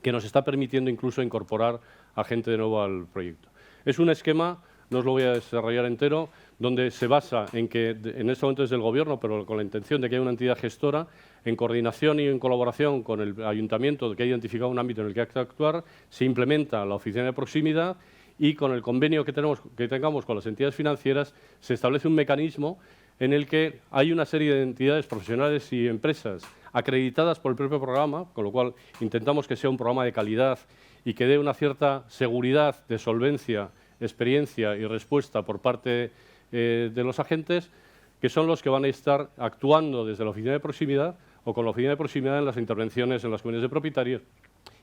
Speaker 3: que nos está permitiendo incluso incorporar a gente de nuevo al proyecto. Es un esquema, no os lo voy a desarrollar entero, donde se basa en que en este momento es del Gobierno, pero con la intención de que haya una entidad gestora, en coordinación y en colaboración con el Ayuntamiento, que ha identificado un ámbito en el que hay que actuar, se implementa la oficina de proximidad y con el convenio que tengamos con las entidades financieras se establece un mecanismo en el que hay una serie de entidades profesionales y empresas acreditadas por el propio programa, con lo cual intentamos que sea un programa de calidad y que dé una cierta seguridad de solvencia, experiencia y respuesta por parte de los agentes, que son los que van a estar actuando desde la oficina de proximidad o con la oficina de proximidad en las intervenciones en las comunidades de propietarios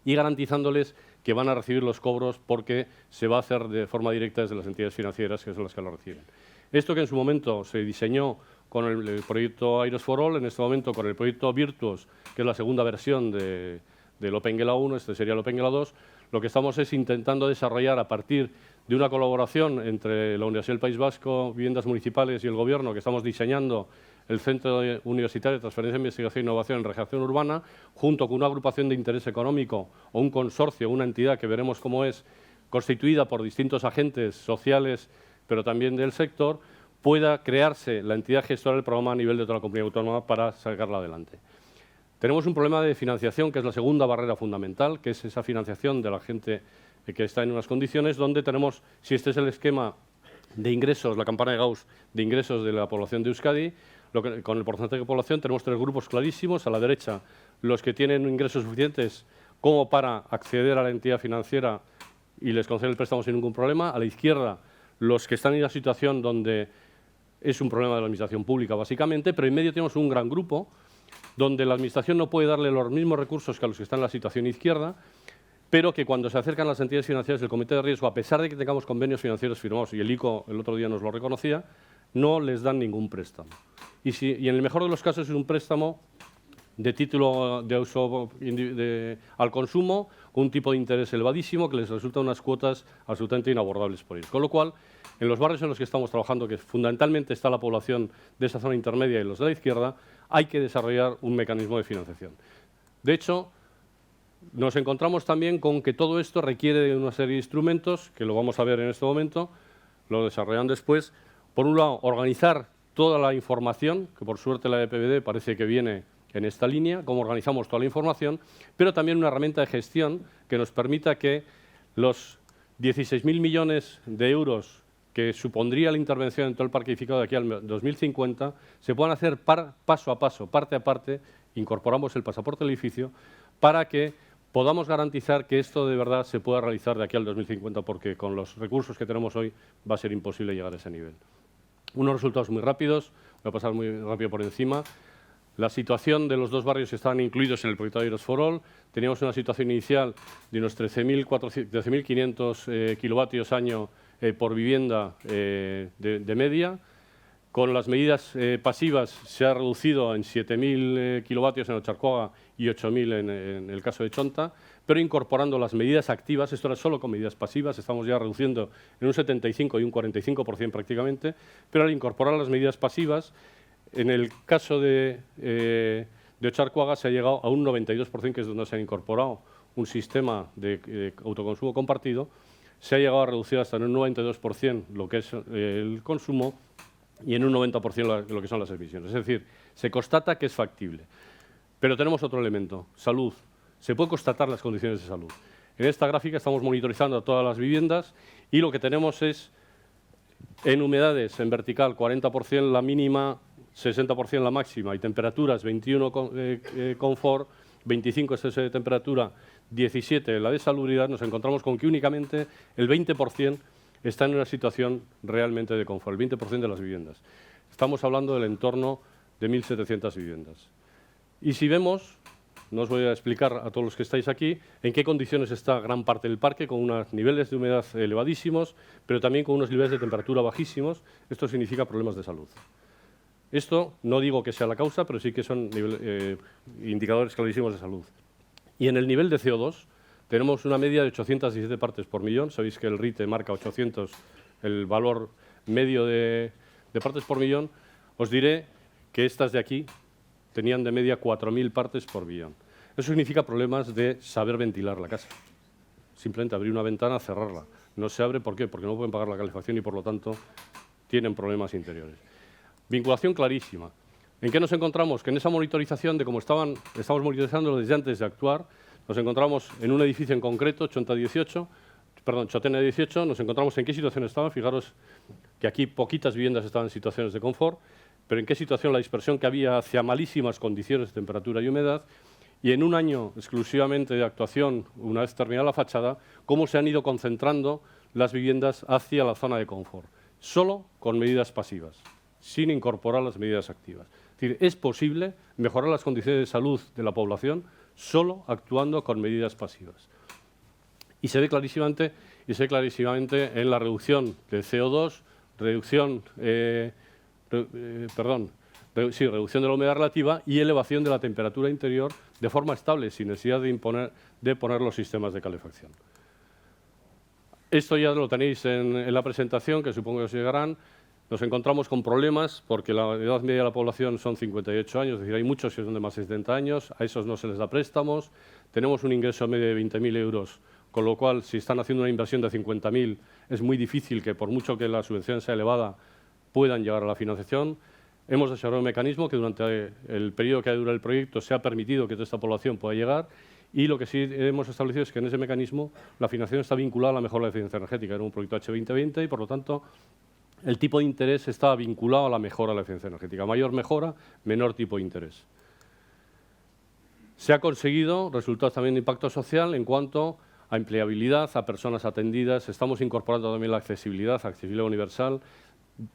Speaker 3: y garantizándoles que van a recibir los cobros porque se va a hacer de forma directa desde las entidades financieras, que son las que lo reciben. Esto que en su momento se diseñó con el proyecto Aires for All, en este momento con el proyecto Virtuos, que es la segunda versión del OpenGela 1, este sería el OpenGela 2, lo que estamos es intentando desarrollar a partir de una colaboración entre la Universidad del País Vasco, Viviendas Municipales y el Gobierno, que estamos diseñando el Centro Universitario de Transferencia, Investigación e Innovación en Regeneración Urbana, junto con una agrupación de interés económico o un consorcio, una entidad que veremos cómo es, constituida por distintos agentes sociales, pero también del sector, pueda crearse la entidad gestora del programa a nivel de toda la comunidad autónoma para sacarla adelante. Tenemos un problema de financiación, que es la segunda barrera fundamental, que es esa financiación de la gente que está en unas condiciones donde tenemos, si este es el esquema de ingresos, la campana de Gauss de ingresos de la población de Euskadi, con el porcentaje de población tenemos tres grupos clarísimos. A la derecha, los que tienen ingresos suficientes como para acceder a la entidad financiera y les concede el préstamo sin ningún problema. A la izquierda, los que están en una situación donde es un problema de la administración pública, básicamente, pero en medio tenemos un gran grupo donde la administración no puede darle los mismos recursos que a los que están en la situación izquierda, pero que cuando se acercan las entidades financieras del comité de riesgo, a pesar de que tengamos convenios financieros firmados, y el ICO el otro día nos lo reconocía, no les dan ningún préstamo. Y en el mejor de los casos es un préstamo de título de uso al consumo, con un tipo de interés elevadísimo que les resulta unas cuotas absolutamente inabordables por ellos. Con lo cual, en los barrios en los que estamos trabajando, que fundamentalmente está la población de esa zona intermedia y los de la izquierda, hay que desarrollar un mecanismo de financiación. De hecho, nos encontramos también con que todo esto requiere de una serie de instrumentos, que lo vamos a ver en este momento, lo desarrollan después. Por un lado, organizar toda la información, que por suerte la EPBD parece que viene en esta línea, cómo organizamos toda la información, pero también una herramienta de gestión que nos permita que los 16.000 millones de euros que supondría la intervención en todo el parque edificado de aquí al 2050 se puedan hacer paso a paso, parte a parte, incorporamos el pasaporte del edificio, para que podamos garantizar que esto de verdad se pueda realizar de aquí al 2050, porque con los recursos que tenemos hoy va a ser imposible llegar a ese nivel. Unos resultados muy rápidos, voy a pasar muy rápido por encima. La situación de los dos barrios que estaban incluidos en el proyecto Aires for All, teníamos una situación inicial de unos 13.500 kilovatios año por vivienda de media. Con las medidas pasivas se ha reducido en 7.000 kilovatios en Ocharcoaga y 8.000 en el caso de Chonta, pero incorporando las medidas activas, esto era solo con medidas pasivas, estamos ya reduciendo en un 75 y un 45% prácticamente, pero al incorporar las medidas pasivas, en el caso de Ocharcoaga se ha llegado a un 92%, que es donde se ha incorporado un sistema de autoconsumo compartido, se ha llegado a reducir hasta en un 92% lo que es el consumo y en un 90% lo que son las emisiones. Es decir, se constata que es factible. Pero tenemos otro elemento, salud. Se pueden constatar las condiciones de salud. En esta gráfica estamos monitorizando a todas las viviendas y lo que tenemos es, en humedades en vertical, 40% la mínima, 60% la máxima, y temperaturas 21 confort, 25 exceso de temperatura, 17 la de salubridad, nos encontramos con que únicamente el 20% está en una situación realmente de confort, el 20% de las viviendas. Estamos hablando del entorno de 1.700 viviendas. Y si vemos, no os voy a explicar a todos los que estáis aquí en qué condiciones está gran parte del parque, con unos niveles de humedad elevadísimos, pero también con unos niveles de temperatura bajísimos. Esto significa problemas de salud. Esto no digo que sea la causa, pero sí que son indicadores clarísimos de salud. Y en el nivel de CO2 tenemos una media de 817 partes por millón. Sabéis que el RITE marca 800, el valor medio de partes por millón. Os diré que estas de aquí tenían de media 4.000 partes por millón. Eso significa problemas de saber ventilar la casa. Simplemente abrir una ventana, cerrarla. No se abre, ¿por qué? Porque no pueden pagar la calefacción y, por lo tanto, tienen problemas interiores. Vinculación clarísima. ¿En qué nos encontramos? Que en esa monitorización de cómo estamos monitorizando desde antes de actuar, nos encontramos en un edificio en concreto, Chotena 18, nos encontramos en qué situación estaba. Fijaros que aquí poquitas viviendas estaban en situaciones de confort, pero en qué situación la dispersión que había hacia malísimas condiciones de temperatura y humedad, y en un año exclusivamente de actuación, una vez terminada la fachada, cómo se han ido concentrando las viviendas hacia la zona de confort, solo con medidas pasivas, sin incorporar las medidas activas. Es decir, es posible mejorar las condiciones de salud de la población solo actuando con medidas pasivas. Y se ve clarísimamente en la reducción de CO2, reducción reducción de la humedad relativa y elevación de la temperatura interior de forma estable, sin necesidad de poner los sistemas de calefacción. Esto ya lo tenéis en la presentación, que supongo que os llegarán. Nos encontramos con problemas porque la edad media de la población son 58 años, es decir, hay muchos que son de más de 70 años, a esos no se les da préstamos. Tenemos un ingreso medio de 20.000 euros, con lo cual, si están haciendo una inversión de 50.000, es muy difícil que, por mucho que la subvención sea elevada, puedan llegar a la financiación. Hemos desarrollado un mecanismo que durante el periodo que dura el proyecto se ha permitido que toda esta población pueda llegar, y lo que sí hemos establecido es que en ese mecanismo la financiación está vinculada a la mejora de la eficiencia energética. Era un proyecto H2020 y, por lo tanto, el tipo de interés está vinculado a la mejora de la eficiencia energética. Mayor mejora, menor tipo de interés. Se ha conseguido resultados también de impacto social en cuanto a empleabilidad, a personas atendidas. Estamos incorporando también la accesibilidad universal.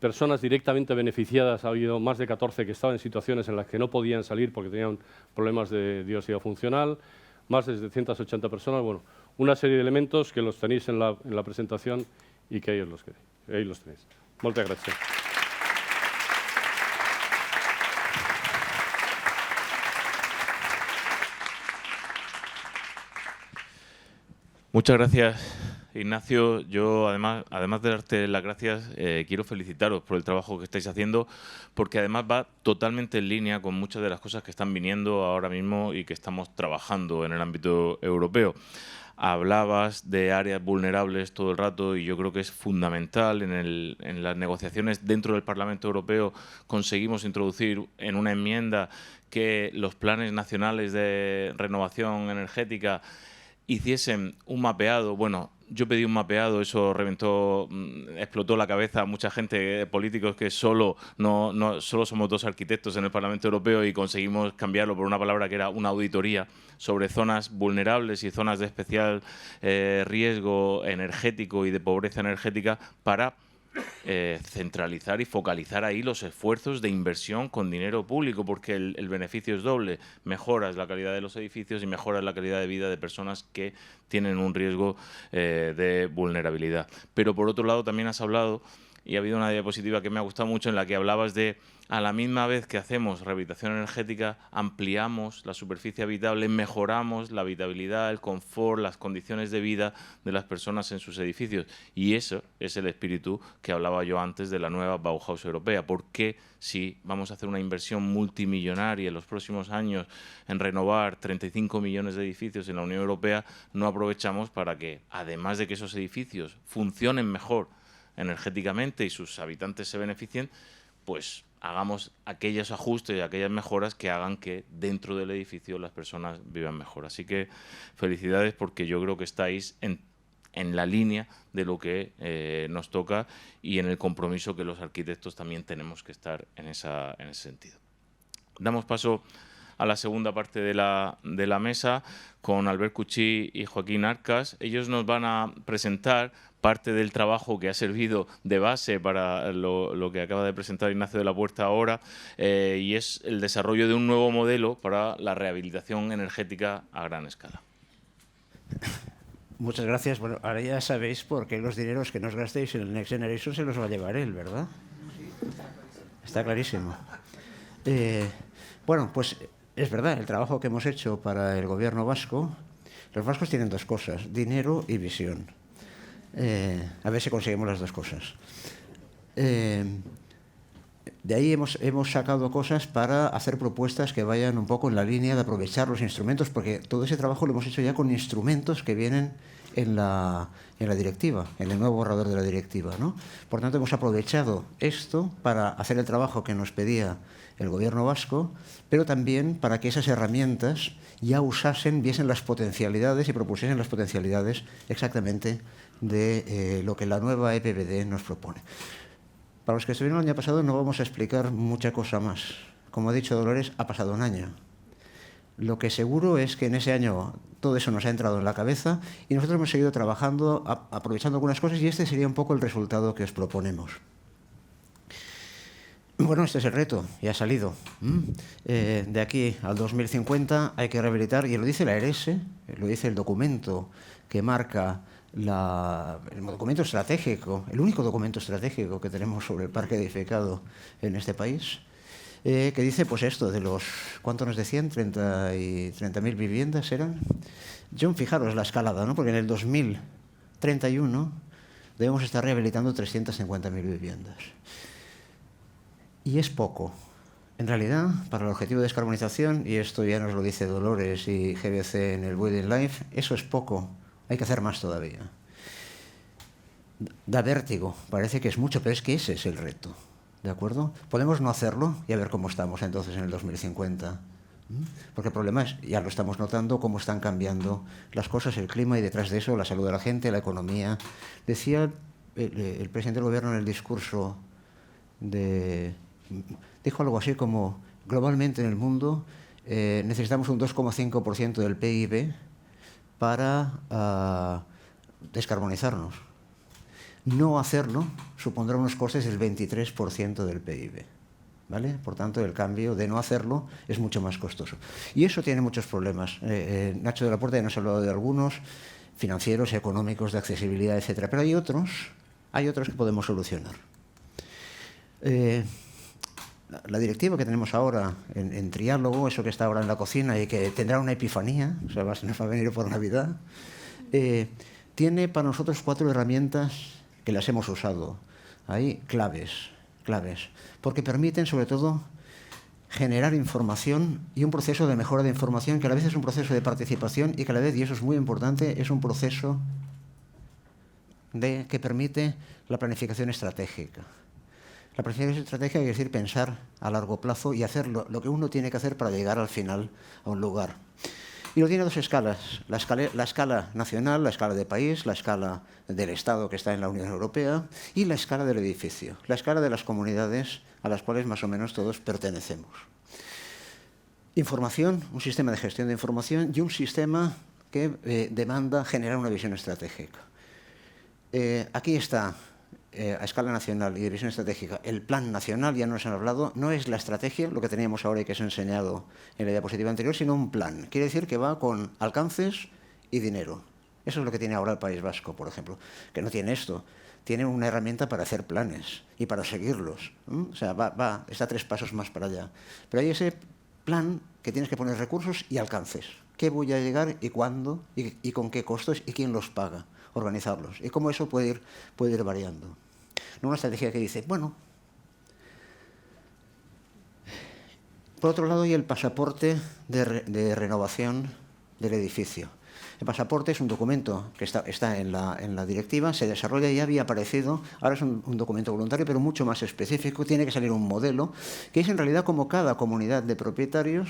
Speaker 3: Personas directamente beneficiadas, ha habido más de 14 que estaban en situaciones en las que no podían salir porque tenían problemas de diversidad funcional, más de 780 personas. Bueno, una serie de elementos que los tenéis en la presentación y que ahí los tenéis. Muchas gracias.
Speaker 2: Muchas gracias, Ignacio. Yo, además de darte las gracias, quiero felicitaros por el trabajo que estáis haciendo, porque además va totalmente en línea con muchas de las cosas que están viniendo ahora mismo y que estamos trabajando en el ámbito europeo. Hablabas de áreas vulnerables todo el rato y yo creo que es fundamental. En las negociaciones dentro del Parlamento Europeo conseguimos introducir en una enmienda que los planes nacionales de renovación energética hiciesen un mapeado. Bueno, yo pedí un mapeado, eso explotó la cabeza a mucha gente, políticos, que solo somos 2 arquitectos en el Parlamento Europeo y conseguimos cambiarlo por una palabra que era una auditoría sobre zonas vulnerables y zonas de especial riesgo energético y de pobreza energética para centralizar y focalizar ahí los esfuerzos de inversión con dinero público, porque el beneficio es doble: mejoras la calidad de los edificios y mejoras la calidad de vida de personas que tienen un riesgo de vulnerabilidad. Pero por otro lado también has hablado, y ha habido una diapositiva que me ha gustado mucho, en la que hablabas de, a la misma vez que hacemos rehabilitación energética, ampliamos la superficie habitable, mejoramos la habitabilidad, el confort, las condiciones de vida de las personas en sus edificios. Y eso es el espíritu que hablaba yo antes de la nueva Bauhaus europea. ¿Por qué, si vamos a hacer una inversión multimillonaria en los próximos años en renovar 35 millones de edificios en la Unión Europea, no aprovechamos para que, además de que esos edificios funcionen mejor energéticamente y sus habitantes se beneficien, pues hagamos aquellos ajustes y aquellas mejoras que hagan que dentro del edificio las personas vivan mejor? Así que felicidades, porque yo creo que estáis en la línea de lo que nos toca y en el compromiso que los arquitectos también tenemos que estar en ese sentido. Damos paso a la segunda parte de la mesa con Albert Cuchí y Joaquín Arcas. Ellos nos van a presentar parte del trabajo que ha servido de base para lo que acaba de presentar Ignacio de la Puerta ahora, y es el desarrollo de un nuevo modelo para la rehabilitación energética a gran escala.
Speaker 4: Muchas gracias. Bueno, ahora ya sabéis por qué los dineros que nos gastéis en el Next Generation se los va a llevar él, ¿verdad? Está clarísimo. Bueno, pues es verdad, el trabajo que hemos hecho para el gobierno vasco, los vascos tienen 2 cosas: dinero y visión. A ver si conseguimos las 2 cosas. De ahí hemos sacado cosas para hacer propuestas que vayan un poco en la línea de aprovechar los instrumentos, porque todo ese trabajo lo hemos hecho ya con instrumentos que vienen en la directiva, en el nuevo borrador de la directiva, ¿no? Por tanto, hemos aprovechado esto para hacer el trabajo que nos pedía el gobierno vasco, pero también para que esas herramientas ya viesen las potencialidades y propusiesen las potencialidades exactamente de lo que la nueva EPBD nos propone. Para los que estuvieron el año pasado no vamos a explicar mucha cosa más. Como ha dicho Dolores, ha pasado un año. Lo que seguro es que en ese año todo eso nos ha entrado en la cabeza y nosotros hemos seguido trabajando, aprovechando algunas cosas, y este sería un poco el resultado que os proponemos. Bueno, este es el reto, ya ha salido. De aquí al 2050 hay que rehabilitar, y lo dice la ERESE, lo dice el documento que marca el documento estratégico, el único documento estratégico que tenemos sobre el parque edificado en este país, que dice pues esto de los, ¿cuánto nos decían? 30.000 viviendas eran. John, fijaros la escalada, ¿no? Porque en el 2031 debemos estar rehabilitando 350.000 viviendas. Y es poco. En realidad, para el objetivo de descarbonización, y esto ya nos lo dice Dolores y GBC en el Building Life, eso es poco. Hay que hacer más todavía. Da vértigo, parece que es mucho, pero es que ese es el reto. ¿De acuerdo? Podemos no hacerlo y a ver cómo estamos entonces en el 2050. Porque el problema es, ya lo estamos notando, cómo están cambiando las cosas, el clima y detrás de eso la salud de la gente, la economía. Decía el presidente del gobierno en el discurso, dijo algo así como, globalmente en el mundo necesitamos un 2,5% del PIB para descarbonizarnos. No hacerlo supondrá unos costes del 23% del PIB. ¿Vale? Por tanto, el cambio de no hacerlo es mucho más costoso. Y eso tiene muchos problemas. Nacho de la Puerta ya nos ha hablado de algunos, financieros, económicos, de accesibilidad, etc. Pero hay otros que podemos solucionar. La directiva que tenemos ahora en triálogo, eso que está ahora en la cocina y que tendrá una epifanía, o sea, nos va a venir por Navidad, tiene para nosotros 4 herramientas que las hemos usado ahí, claves, porque permiten, sobre todo, generar información y un proceso de mejora de información que a la vez es un proceso de participación y que a la vez, y eso es muy importante, es un proceso que permite la planificación estratégica. La planificación estratégica quiere decir pensar a largo plazo y hacer lo que uno tiene que hacer para llegar al final a un lugar. Y lo tiene a 2 escalas, la escala nacional, la escala de país, la escala del Estado que está en la Unión Europea y la escala del edificio, la escala de las comunidades a las cuales más o menos todos pertenecemos. Información, un sistema de gestión de información y un sistema que demanda generar una visión estratégica. Aquí está, a escala nacional y de visión estratégica, el plan nacional, ya nos han hablado, no es la estrategia, lo que teníamos ahora y que os he enseñado en la diapositiva anterior, sino un plan. Quiere decir que va con alcances y dinero. Eso es lo que tiene ahora el País Vasco, por ejemplo, que no tiene esto. Tiene una herramienta para hacer planes y para seguirlos. O sea, está 3 pasos más para allá. Pero hay ese plan que tienes que poner recursos y alcances. ¿Qué voy a llegar y cuándo y con qué costos y quién los paga? Organizarlos. Y cómo eso puede ir variando. No una estrategia que dice, bueno. Por otro lado, hay el pasaporte de renovación del edificio. El pasaporte es un documento que está en la directiva, se desarrolla y ya había aparecido, ahora es un documento voluntario, pero mucho más específico, tiene que salir un modelo, que es en realidad como cada comunidad de propietarios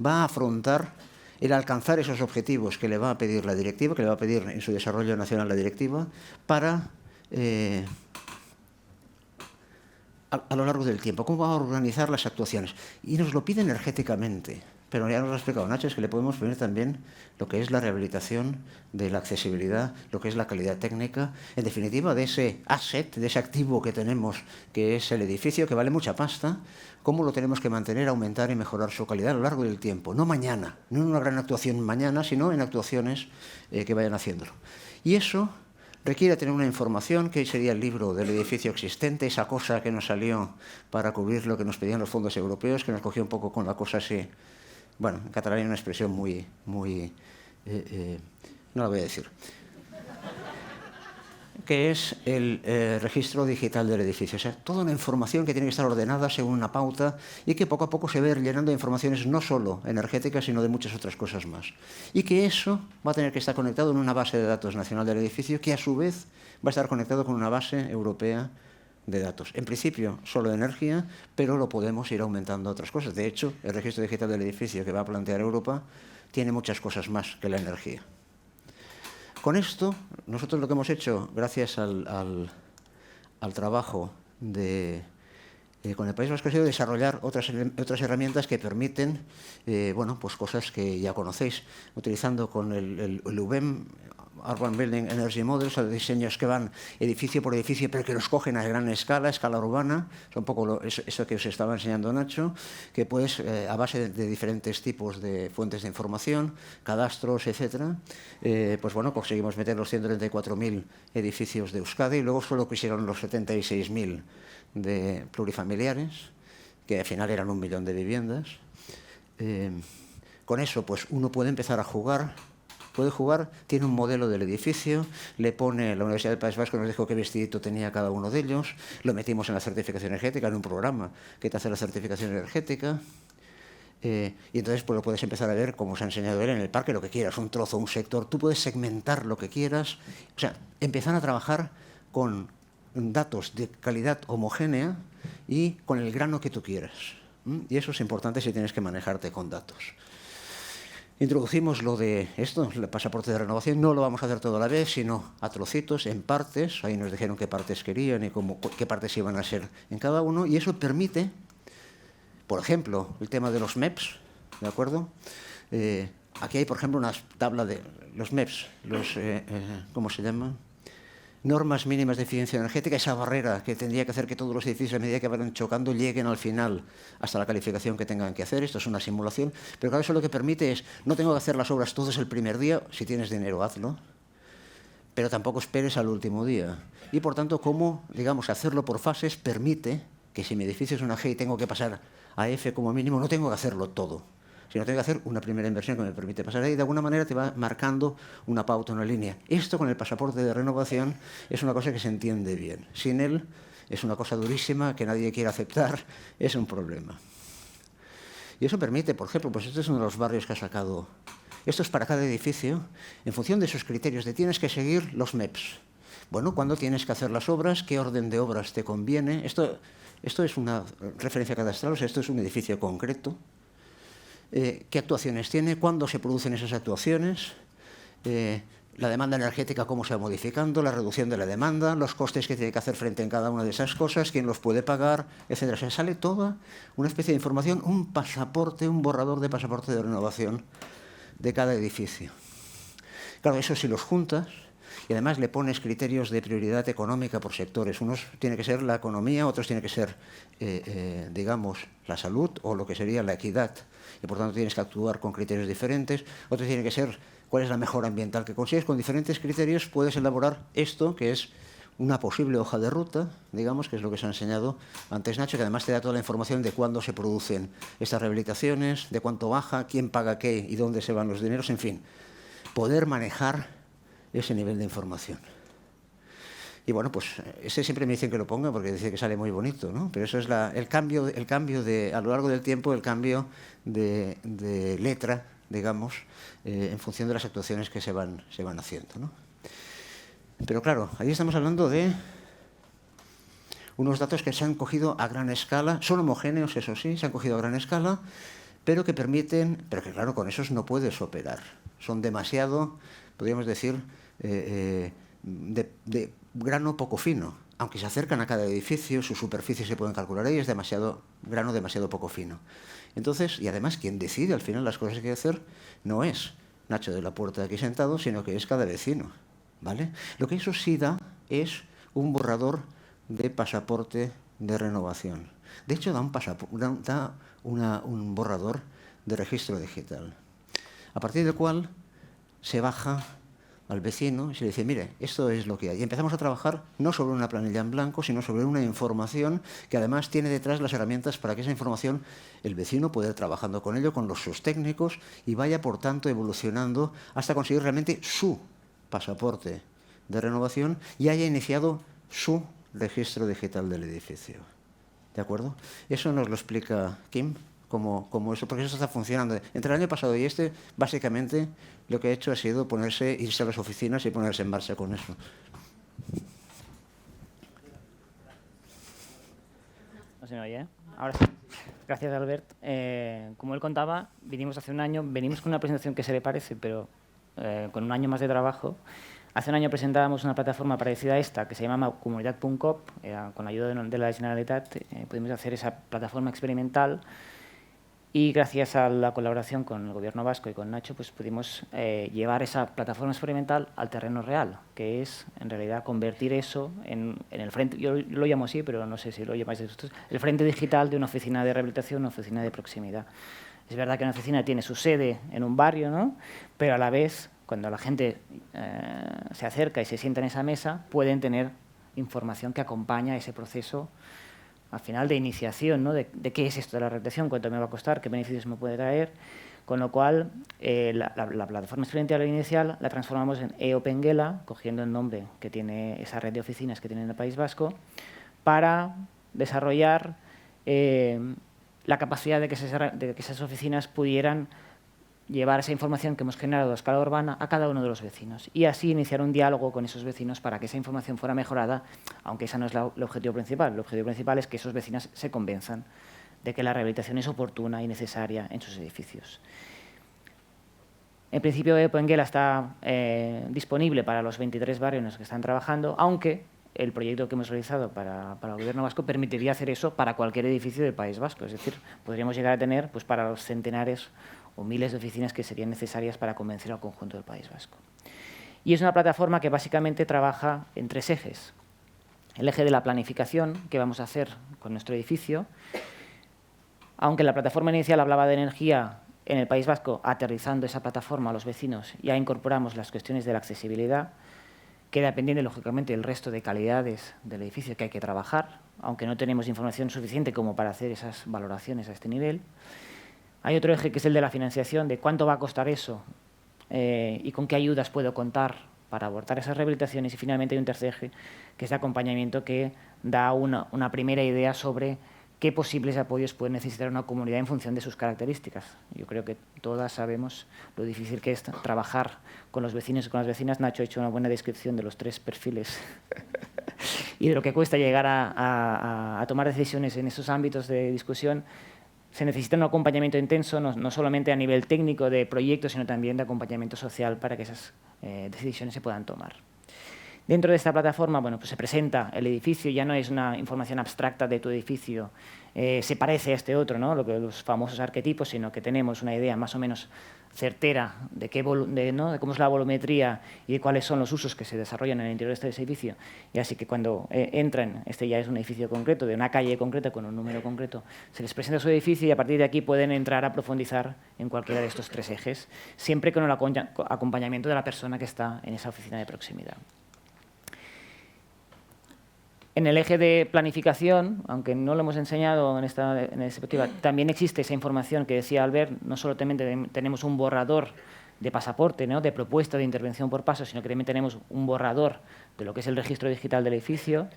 Speaker 4: va a afrontar el alcanzar esos objetivos que le va a pedir la directiva, que le va a pedir en su desarrollo nacional la directiva, para a lo largo del tiempo, cómo va a organizar las actuaciones. Y nos lo pide energéticamente. Pero ya nos lo ha explicado Nacho, es que le podemos poner también lo que es la rehabilitación de la accesibilidad, lo que es la calidad técnica, en definitiva de ese asset, de ese activo que tenemos, que es el edificio, que vale mucha pasta, cómo lo tenemos que mantener, aumentar y mejorar su calidad a lo largo del tiempo. No mañana, no en una gran actuación mañana, sino en actuaciones que vayan haciéndolo. Y eso requiere tener una información, que sería el libro del edificio existente, esa cosa que nos salió para cubrir lo que nos pedían los fondos europeos, que nos cogió un poco con la cosa así. Bueno, en catalán hay una expresión muy no la voy a decir, que es el registro digital del edificio. O sea, toda una información que tiene que estar ordenada según una pauta y que poco a poco se va llenando de informaciones no solo energéticas, sino de muchas otras cosas más. Y que eso va a tener que estar conectado en una base de datos nacional del edificio, que a su vez va a estar conectado con una base europea de datos. En principio, solo de energía, pero lo podemos ir aumentando a otras cosas. De hecho, el registro digital del edificio que va a plantear Europa tiene muchas cosas más que la energía. Con esto, nosotros lo que hemos hecho, gracias al trabajo con el País Vasco, ha sido desarrollar otras herramientas que permiten bueno, pues cosas que ya conocéis, utilizando con el UVEM, Urban Building Energy Models, o diseños que van edificio por edificio, pero que los cogen a gran escala, escala urbana. Es un poco eso que os estaba enseñando Nacho, que pues a base de diferentes tipos de fuentes de información, cadastros, etcétera, pues bueno, conseguimos meter los 134.000 edificios de Euskadi y luego solo quisieron los 76.000 de plurifamiliares, que al final eran 1 millón de viviendas. Con eso, pues uno puede empezar a jugar. Puede jugar, tiene un modelo del edificio, le pone, la Universidad del País Vasco nos dijo qué vestidito tenía cada uno de ellos, lo metimos en la certificación energética, en un programa que te hace la certificación energética, y entonces pues lo puedes empezar a ver, como os ha enseñado él, en el parque, lo que quieras, un trozo, un sector, tú puedes segmentar lo que quieras, o sea, empezar a trabajar con datos de calidad homogénea y con el grano que tú quieras. Y eso es importante si tienes que manejarte con datos. Introducimos lo de esto, el pasaporte de renovación. No lo vamos a hacer todo a la vez, sino a trocitos, en partes. Ahí nos dijeron qué partes querían y qué partes iban a ser en cada uno. Y eso permite, por ejemplo, el tema de los MEPs, ¿de acuerdo? Aquí hay, por ejemplo, una tabla de los MEPs, ¿cómo se llama? Normas mínimas de eficiencia energética, esa barrera que tendría que hacer que todos los edificios, a medida que van chocando, lleguen al final hasta la calificación que tengan que hacer. Esto es una simulación, pero claro, eso lo que permite es, no tengo que hacer las obras todas el primer día, si tienes dinero, hazlo, pero tampoco esperes al último día. Y por tanto, como, digamos, hacerlo por fases permite que si mi edificio es una G y tengo que pasar a F como mínimo, no tengo que hacerlo todo, sino tengo que hacer una primera inversión que me permite pasar ahí. De alguna manera te va marcando una pauta, una línea. Esto con el pasaporte de renovación es una cosa que se entiende bien. Sin él es una cosa durísima que nadie quiere aceptar, es un problema. Y eso permite, por ejemplo, pues este es uno de los barrios que ha sacado. Esto es para cada edificio, en función de esos criterios de tienes que seguir los MEPs. Bueno, ¿cuándo tienes que hacer las obras? ¿Qué orden de obras te conviene? Esto es una referencia cadastral, o sea, esto es un edificio concreto. ¿Qué actuaciones tiene? ¿Cuándo se producen esas actuaciones? La demanda energética, cómo se va modificando, la reducción de la demanda, los costes que tiene que hacer frente en cada una de esas cosas, quién los puede pagar, etcétera. O sea, sale toda una especie de información, un pasaporte, un borrador de pasaporte de renovación de cada edificio. Claro, eso si los juntas y además le pones criterios de prioridad económica por sectores. Unos tiene que ser la economía, otros tiene que ser, digamos, la salud o lo que sería la equidad. Y por tanto tienes que actuar con criterios diferentes. Otros tiene que ser cuál es la mejora ambiental que consigues. Con diferentes criterios puedes elaborar esto, que es una posible hoja de ruta, digamos, que es lo que se ha enseñado antes Nacho, que además te da toda la información de cuándo se producen estas rehabilitaciones, de cuánto baja, quién paga qué y dónde se van los dineros, en fin. Poder manejar ese nivel de información. Y bueno, pues ese siempre me dicen que lo ponga porque dice que sale muy bonito, ¿no? Pero eso es el cambio de, a lo largo del tiempo, el cambio de letra, digamos, en función de las actuaciones que se van haciendo, ¿no? Pero claro, ahí estamos hablando de unos datos que se han cogido a gran escala, son homogéneos, eso sí, se han cogido a gran escala, pero que permiten, pero que claro, con esos no puedes operar. Son demasiado, podríamos decir, de grano poco fino. Aunque se acercan a cada edificio, sus superficies se pueden calcular ahí, es demasiado grano, demasiado poco fino. Entonces, y además quien decide al final las cosas que hay que hacer no es Nacho de la Puerta aquí sentado, sino que es cada vecino, ¿vale? Lo que eso sí da es un borrador de pasaporte de renovación. De hecho, da un borrador de registro digital, a partir del cual se baja al vecino y se le dice, mire, esto es lo que hay. Y empezamos a trabajar no sobre una planilla en blanco, sino sobre una información que además tiene detrás las herramientas para que esa información el vecino pueda ir trabajando con ello, con sus técnicos, y vaya, por tanto, evolucionando hasta conseguir realmente su pasaporte de renovación y haya iniciado su registro digital del edificio. ¿De acuerdo? Eso nos lo explica Kim. Como eso, porque eso está funcionando. Entre el año pasado y este, básicamente, lo que ha hecho ha sido irse a las oficinas y ponerse en marcha con eso.
Speaker 5: No se me oye, ¿eh? Ahora sí. Gracias, Albert. Como él contaba, venimos con una presentación que se le parece, pero con un año más de trabajo. Hace un año presentábamos una plataforma parecida a esta, que se llama Comunitat.cop. Con la ayuda de la Generalitat pudimos hacer esa plataforma experimental Y gracias a la colaboración con el Gobierno vasco y con Nacho, pues pudimos llevar esa plataforma experimental al terreno real, que es, en realidad, convertir eso en el frente, yo lo llamo así, pero no sé si lo llamáis vosotros, el frente digital de una oficina de rehabilitación, una oficina de proximidad. Es verdad que una oficina tiene su sede en un barrio, ¿no? Pero a la vez, cuando la gente se acerca y se sienta en esa mesa, pueden tener información que acompaña ese proceso al final de iniciación, ¿no? de qué es esto de la rehabilitación, cuánto me va a costar, qué beneficios me puede traer, con lo cual la plataforma experimental inicial la transformamos en eOpenGela, cogiendo el nombre que tiene esa red de oficinas que tiene en el País Vasco, para desarrollar la capacidad de que esas oficinas pudieran llevar esa información que hemos generado a escala urbana a cada uno de los vecinos y así iniciar un diálogo con esos vecinos para que esa información fuera mejorada, aunque ese no es el objetivo principal. El objetivo principal es que esos vecinos se convenzan de que la rehabilitación es oportuna y necesaria en sus edificios. En principio, eOpenGela está disponible para los 23 barrios en los que están trabajando, aunque el proyecto que hemos realizado para el Gobierno vasco permitiría hacer eso para cualquier edificio del País Vasco. Es decir, podríamos llegar a tener, pues, para los centenares o miles de oficinas que serían necesarias para convencer al conjunto del País Vasco. Y es una plataforma que básicamente trabaja en 3 ejes. El eje de la planificación, que vamos a hacer con nuestro edificio. Aunque la plataforma inicial hablaba de energía, en el País Vasco, aterrizando esa plataforma a los vecinos, ya incorporamos las cuestiones de la accesibilidad, que dependiendo, lógicamente, del resto de calidades del edificio que hay que trabajar, aunque no tenemos información suficiente como para hacer esas valoraciones a este nivel. Hay otro eje que es el de la financiación, de cuánto va a costar eso y con qué ayudas puedo contar para abordar esas rehabilitaciones. Y finalmente hay un tercer eje, que es de acompañamiento, que da una primera idea sobre qué posibles apoyos puede necesitar una comunidad en función de sus características. Yo creo que todas sabemos lo difícil que es trabajar con los vecinos y con las vecinas. Nacho ha hecho una buena descripción de los 3 perfiles y de lo que cuesta llegar a tomar decisiones en esos ámbitos de discusión. Se necesita un acompañamiento intenso, no solamente a nivel técnico de proyectos, sino también de acompañamiento social para que esas decisiones se puedan tomar. Dentro de esta plataforma, bueno, pues se presenta el edificio, ya no es una información abstracta de tu edificio, se parece a este otro, ¿no? Los famosos arquetipos, sino que tenemos una idea más o menos certera de cómo es la volumetría y de cuáles son los usos que se desarrollan en el interior de este edificio. Y así que cuando entran, este ya es un edificio concreto, de una calle concreta, con un número concreto, se les presenta su edificio y a partir de aquí pueden entrar a profundizar en cualquiera de estos 3 ejes, siempre con el acompañamiento de la persona que está en esa oficina de proximidad. En el eje de planificación, aunque no lo hemos enseñado en esta diapositiva, también existe esa información que decía Albert. No solo tenemos un borrador de pasaporte, ¿no?, de propuesta de intervención por pasos, sino que también tenemos un borrador de lo que es el registro digital del edificio.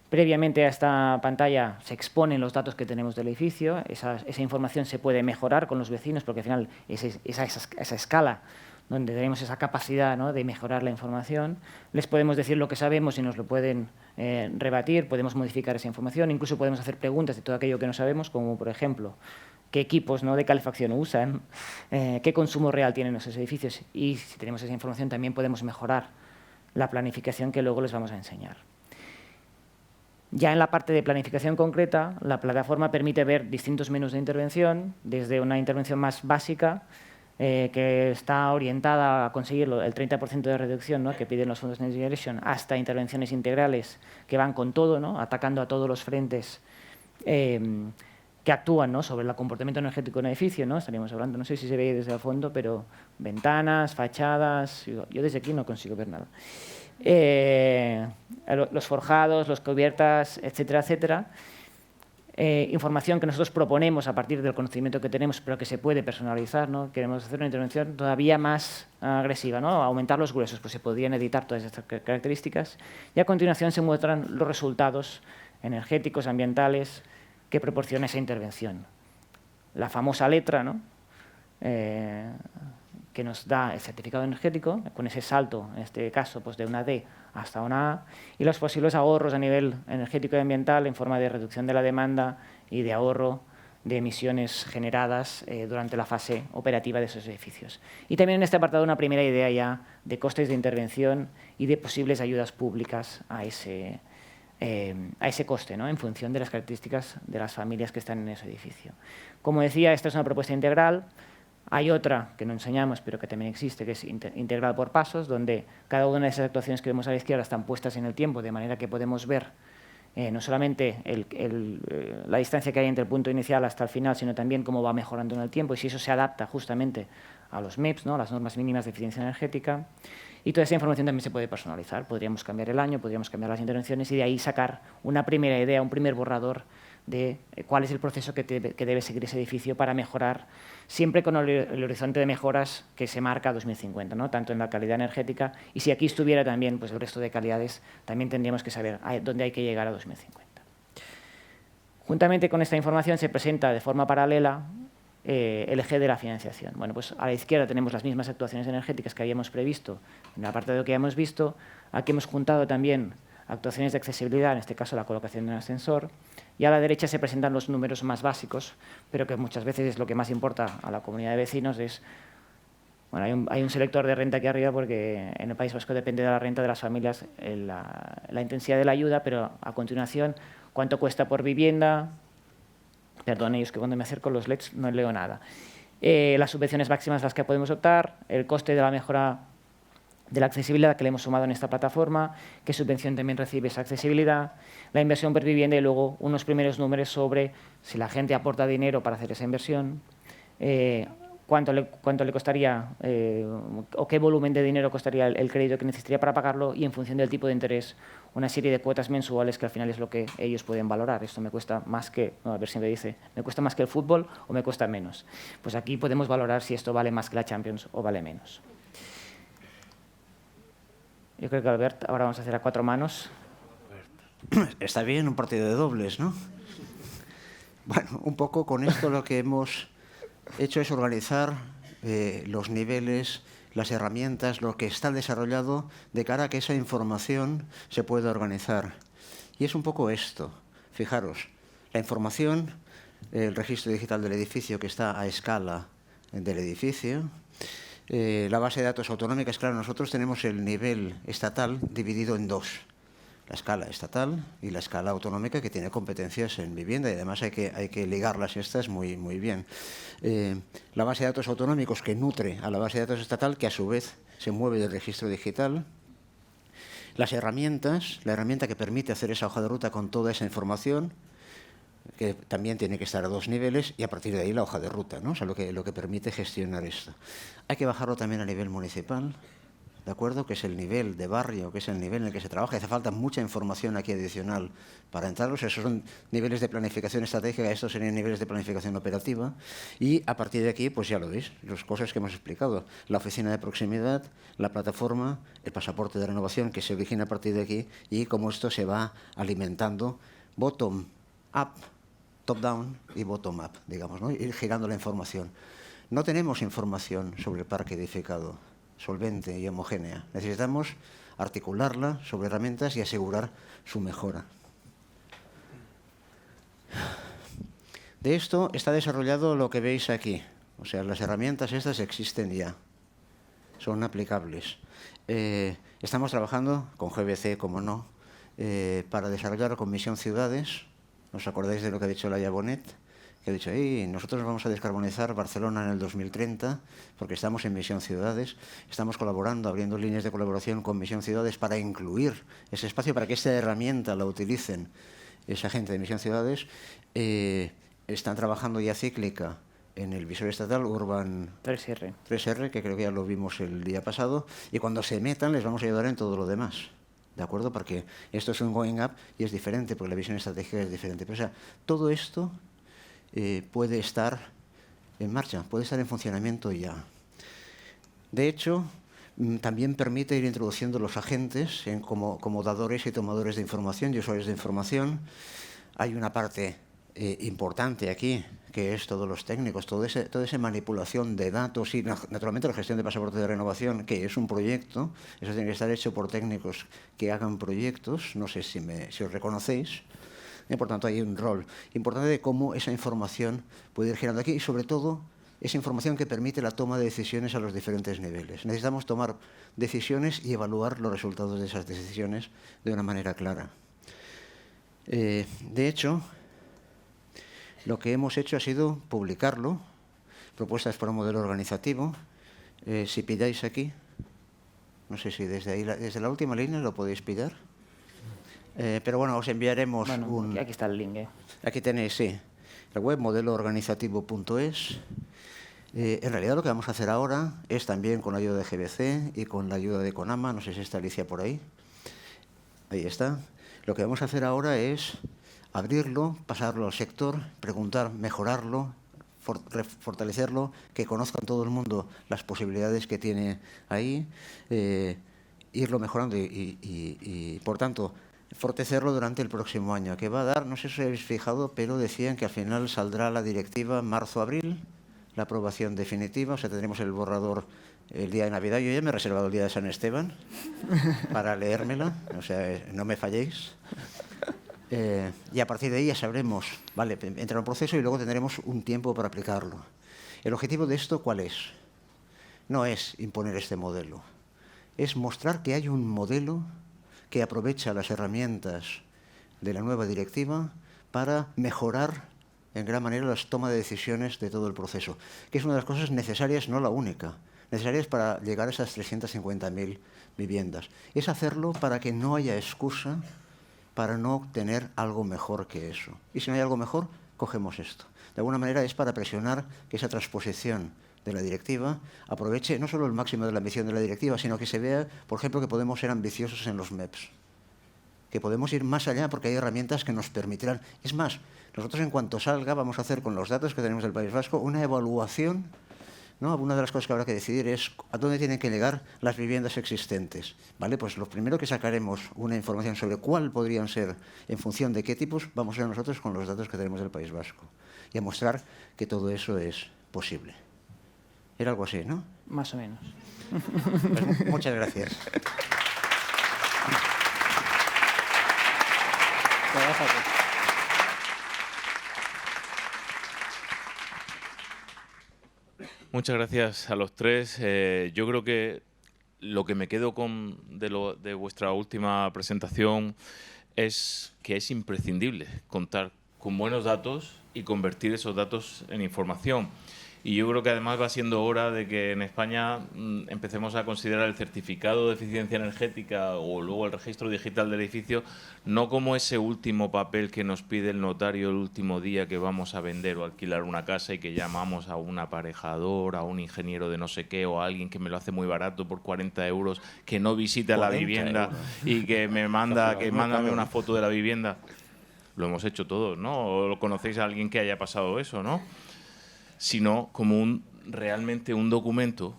Speaker 5: Previamente a esta pantalla se exponen los datos que tenemos del edificio. Esa información se puede mejorar con los vecinos, porque al final es esa escala donde tenemos esa capacidad, ¿no?, de mejorar la información. Les podemos decir lo que sabemos y nos lo pueden rebatir, podemos modificar esa información, incluso podemos hacer preguntas de todo aquello que no sabemos, como por ejemplo, qué equipos, ¿no?, de calefacción usan, qué consumo real tienen esos edificios, y si tenemos esa información también podemos mejorar la planificación que luego les vamos a enseñar. Ya en la parte de planificación concreta, la plataforma permite ver distintos menús de intervención, desde una intervención más básica, que está orientada a conseguir el 30% de reducción, ¿no?, que piden los fondos Next Generation, hasta intervenciones integrales que van con todo, ¿no?, atacando a todos los frentes que actúan, ¿no?, sobre el comportamiento energético en el edificio, ¿no? Estaríamos hablando, no sé si se ve desde el fondo, pero ventanas, fachadas, yo desde aquí no consigo ver nada. Los forjados, las cubiertas, etcétera, etcétera. Información que nosotros proponemos a partir del conocimiento que tenemos, pero que se puede personalizar, ¿no? Queremos hacer una intervención todavía más agresiva, ¿no?, aumentar los gruesos, pues se podrían editar todas estas características. Y a continuación se muestran los resultados energéticos, ambientales, que proporciona esa intervención. La famosa letra, ¿no?, que nos da el certificado energético, con ese salto, en este caso, pues de una D hasta una A, y los posibles ahorros a nivel energético y ambiental en forma de reducción de la demanda y de ahorro de emisiones generadas durante la fase operativa de esos edificios. Y también en este apartado una primera idea ya de costes de intervención y de posibles ayudas públicas a ese a ese coste, ¿no? En función de las características de las familias que están en ese edificio. Como decía, esta es una propuesta integral. Hay otra que no enseñamos, pero que también existe, que es integral por pasos, donde cada una de esas actuaciones que vemos a la izquierda están puestas en el tiempo, de manera que podemos ver no solamente la distancia que hay entre el punto inicial hasta el final, sino también cómo va mejorando en el tiempo y si eso se adapta justamente a los MEPs, ¿no? Las normas mínimas de eficiencia energética. Y toda esa información también se puede personalizar. Podríamos cambiar el año, podríamos cambiar las intervenciones y de ahí sacar una primera idea, un primer borrador de cuál es el proceso que debe seguir ese edificio para mejorar, siempre con el horizonte de mejoras que se marca 2050, ¿no? Tanto en la calidad energética, y si aquí estuviera también pues, el resto de calidades, también tendríamos que saber dónde hay que llegar a 2050. Juntamente con esta información se presenta de forma paralela el eje de la financiación. Bueno, pues a la izquierda tenemos las mismas actuaciones energéticas que habíamos previsto en la parte de lo que ya hemos visto. Aquí hemos juntado también actuaciones de accesibilidad, en este caso la colocación de un ascensor, y a la derecha se presentan los números más básicos, pero que muchas veces es lo que más importa a la comunidad de vecinos. Bueno, hay un selector de renta aquí arriba porque en el País Vasco depende de la renta de las familias la intensidad de la ayuda, pero a continuación, cuánto cuesta por vivienda. Perdón, es que cuando me acerco los LEDs no leo nada. Las subvenciones máximas a las que podemos optar, el coste de la mejora de la accesibilidad que le hemos sumado en esta plataforma, qué subvención también recibe esa accesibilidad, la inversión por vivienda y luego unos primeros números sobre si la gente aporta dinero para hacer esa inversión, cuánto le costaría o qué volumen de dinero costaría el crédito que necesitaría para pagarlo y en función del tipo de interés una serie de cuotas mensuales que al final es lo que ellos pueden valorar. Esto me cuesta más que, no, a ver si me dice, ¿me cuesta más que el fútbol o me cuesta menos? Pues aquí podemos valorar si esto vale más que la Champions o vale menos. Yo creo que Albert, ahora vamos a hacer a 4 manos.
Speaker 4: Está bien un partido de dobles, ¿no? Bueno, un poco con esto lo que hemos hecho es organizar los niveles, las herramientas, lo que está desarrollado de cara a que esa información se pueda organizar. Y es un poco esto. Fijaros, la información, el registro digital del edificio que está a escala del edificio, la base de datos autonómicas. Claro, nosotros tenemos el nivel estatal dividido en dos. La escala estatal y la escala autonómica que tiene competencias en vivienda y además hay que ligarlas estas muy bien. La base de datos autonómicos que nutre a la base de datos estatal que a su vez se mueve del registro digital. Las herramientas, la herramienta que permite hacer esa hoja de ruta con toda esa información, que también tiene que estar a 2 niveles y a partir de ahí la hoja de ruta, ¿no? O sea, lo que permite gestionar esto. Hay que bajarlo también a nivel municipal, ¿de acuerdo? Que es el nivel de barrio, que es el nivel en el que se trabaja. Hace falta mucha información aquí adicional para entrarlos. Esos son niveles de planificación estratégica, estos serían niveles de planificación operativa. Y a partir de aquí, pues ya lo veis, las cosas que hemos explicado. La oficina de proximidad, la plataforma, el pasaporte de renovación que se origina a partir de aquí y cómo esto se va alimentando bottom-up, top-down y bottom-up, digamos, ¿no? Ir girando la información. No tenemos información sobre el parque edificado solvente y homogénea. Necesitamos articularla sobre herramientas y asegurar su mejora. De esto está desarrollado lo que veis aquí. O sea, las herramientas estas existen ya. Son aplicables. Estamos trabajando con GBC, como no, para desarrollar con Misión Ciudades. ¿Os acordáis de lo que ha dicho Laia Bonet? Que ha dicho, nosotros vamos a descarbonizar Barcelona en el 2030 porque estamos en Misión Ciudades. Estamos colaborando, abriendo líneas de colaboración con Misión Ciudades para incluir ese espacio, para que esta herramienta la utilicen esa gente de Misión Ciudades. Están trabajando ya cíclica en el visor estatal Urban 3R, que creo que ya lo vimos el día pasado. Y cuando se metan les vamos a ayudar en todo lo demás. ¿De acuerdo? Porque esto es un going up y es diferente, porque la visión estratégica es diferente. Pero, o sea, todo esto puede estar en marcha, puede estar en funcionamiento ya. De hecho, también permite ir introduciendo los agentes como dadores y tomadores de información y usuarios de información. Hay una parte importante aquí, que es todos los técnicos, toda esa manipulación de datos y, naturalmente, la gestión de pasaporte de renovación, que es un proyecto. Eso tiene que estar hecho por técnicos que hagan proyectos. No sé si os reconocéis. Y, por tanto, hay un rol importante de cómo esa información puede ir girando aquí y, sobre todo, esa información que permite la toma de decisiones a los diferentes niveles. Necesitamos tomar decisiones y evaluar los resultados de esas decisiones de una manera clara. De hecho, lo que hemos hecho ha sido publicarlo, propuestas para un modelo organizativo. Si pilláis aquí, no sé si desde ahí, desde la última línea lo podéis pillar. Pero bueno, os enviaremos
Speaker 5: Bueno, aquí está el link.
Speaker 4: Aquí tenéis, sí, la web modeloorganizativo.es. En realidad lo que vamos a hacer ahora es también con la ayuda de GBC y con la ayuda de Conama, no sé si está Alicia por ahí. Ahí está. Lo que vamos a hacer ahora es abrirlo, pasarlo al sector, preguntar, mejorarlo, fortalecerlo, que conozcan todo el mundo las posibilidades que tiene ahí, irlo mejorando y, por tanto, fortalecerlo durante el próximo año, que va a dar, no sé si os habéis fijado, pero decían que al final saldrá la directiva marzo-abril, la aprobación definitiva, o sea, tendremos el borrador el día de Navidad. Yo ya me he reservado el día de San Esteban para leérmela, o sea, no me falléis. Y a partir de ahí ya sabremos, vale, entra un proceso y luego tendremos un tiempo para aplicarlo. ¿El objetivo de esto cuál es? No es imponer este modelo, es mostrar que hay un modelo que aprovecha las herramientas de la nueva directiva para mejorar en gran manera la toma de decisiones de todo el proceso, que es una de las cosas necesarias, no la única, necesarias para llegar a esas 350.000 viviendas. Es hacerlo para que no haya excusa para no tener algo mejor que eso. Y si no hay algo mejor, cogemos esto. De alguna manera es para presionar que esa transposición de la directiva aproveche no solo el máximo de la ambición de la directiva, sino que se vea, por ejemplo, que podemos ser ambiciosos en los MEPs, que podemos ir más allá porque hay herramientas que nos permitirán. Es más, nosotros en cuanto salga vamos a hacer con los datos que tenemos del País Vasco una evaluación, ¿no? Una de las cosas que habrá que decidir es a dónde tienen que llegar las viviendas existentes. ¿Vale? Pues lo primero que sacaremos una información sobre cuál podrían ser, en función de qué tipos, vamos a ir nosotros con los datos que tenemos del País Vasco y a mostrar que todo eso es posible. Era algo así, ¿no?
Speaker 5: Más o menos.
Speaker 4: Pues muchas gracias.
Speaker 2: Muchas gracias a los tres. Yo creo que lo que me quedo de vuestra última presentación es que es imprescindible contar con buenos datos y convertir esos datos en información. Y yo creo que además va siendo hora de que en España empecemos a considerar el certificado de eficiencia energética o luego el registro digital del edificio no como ese último papel que nos pide el notario el último día que vamos a vender o alquilar una casa y que llamamos a un aparejador, a un ingeniero de no sé qué o a alguien que me lo hace muy barato por 40 euros, que no visita la vivienda y que me manda, que mándame una foto de la vivienda. Lo hemos hecho todos, ¿no? ¿O conocéis a alguien que haya pasado eso, no? Sino como realmente un documento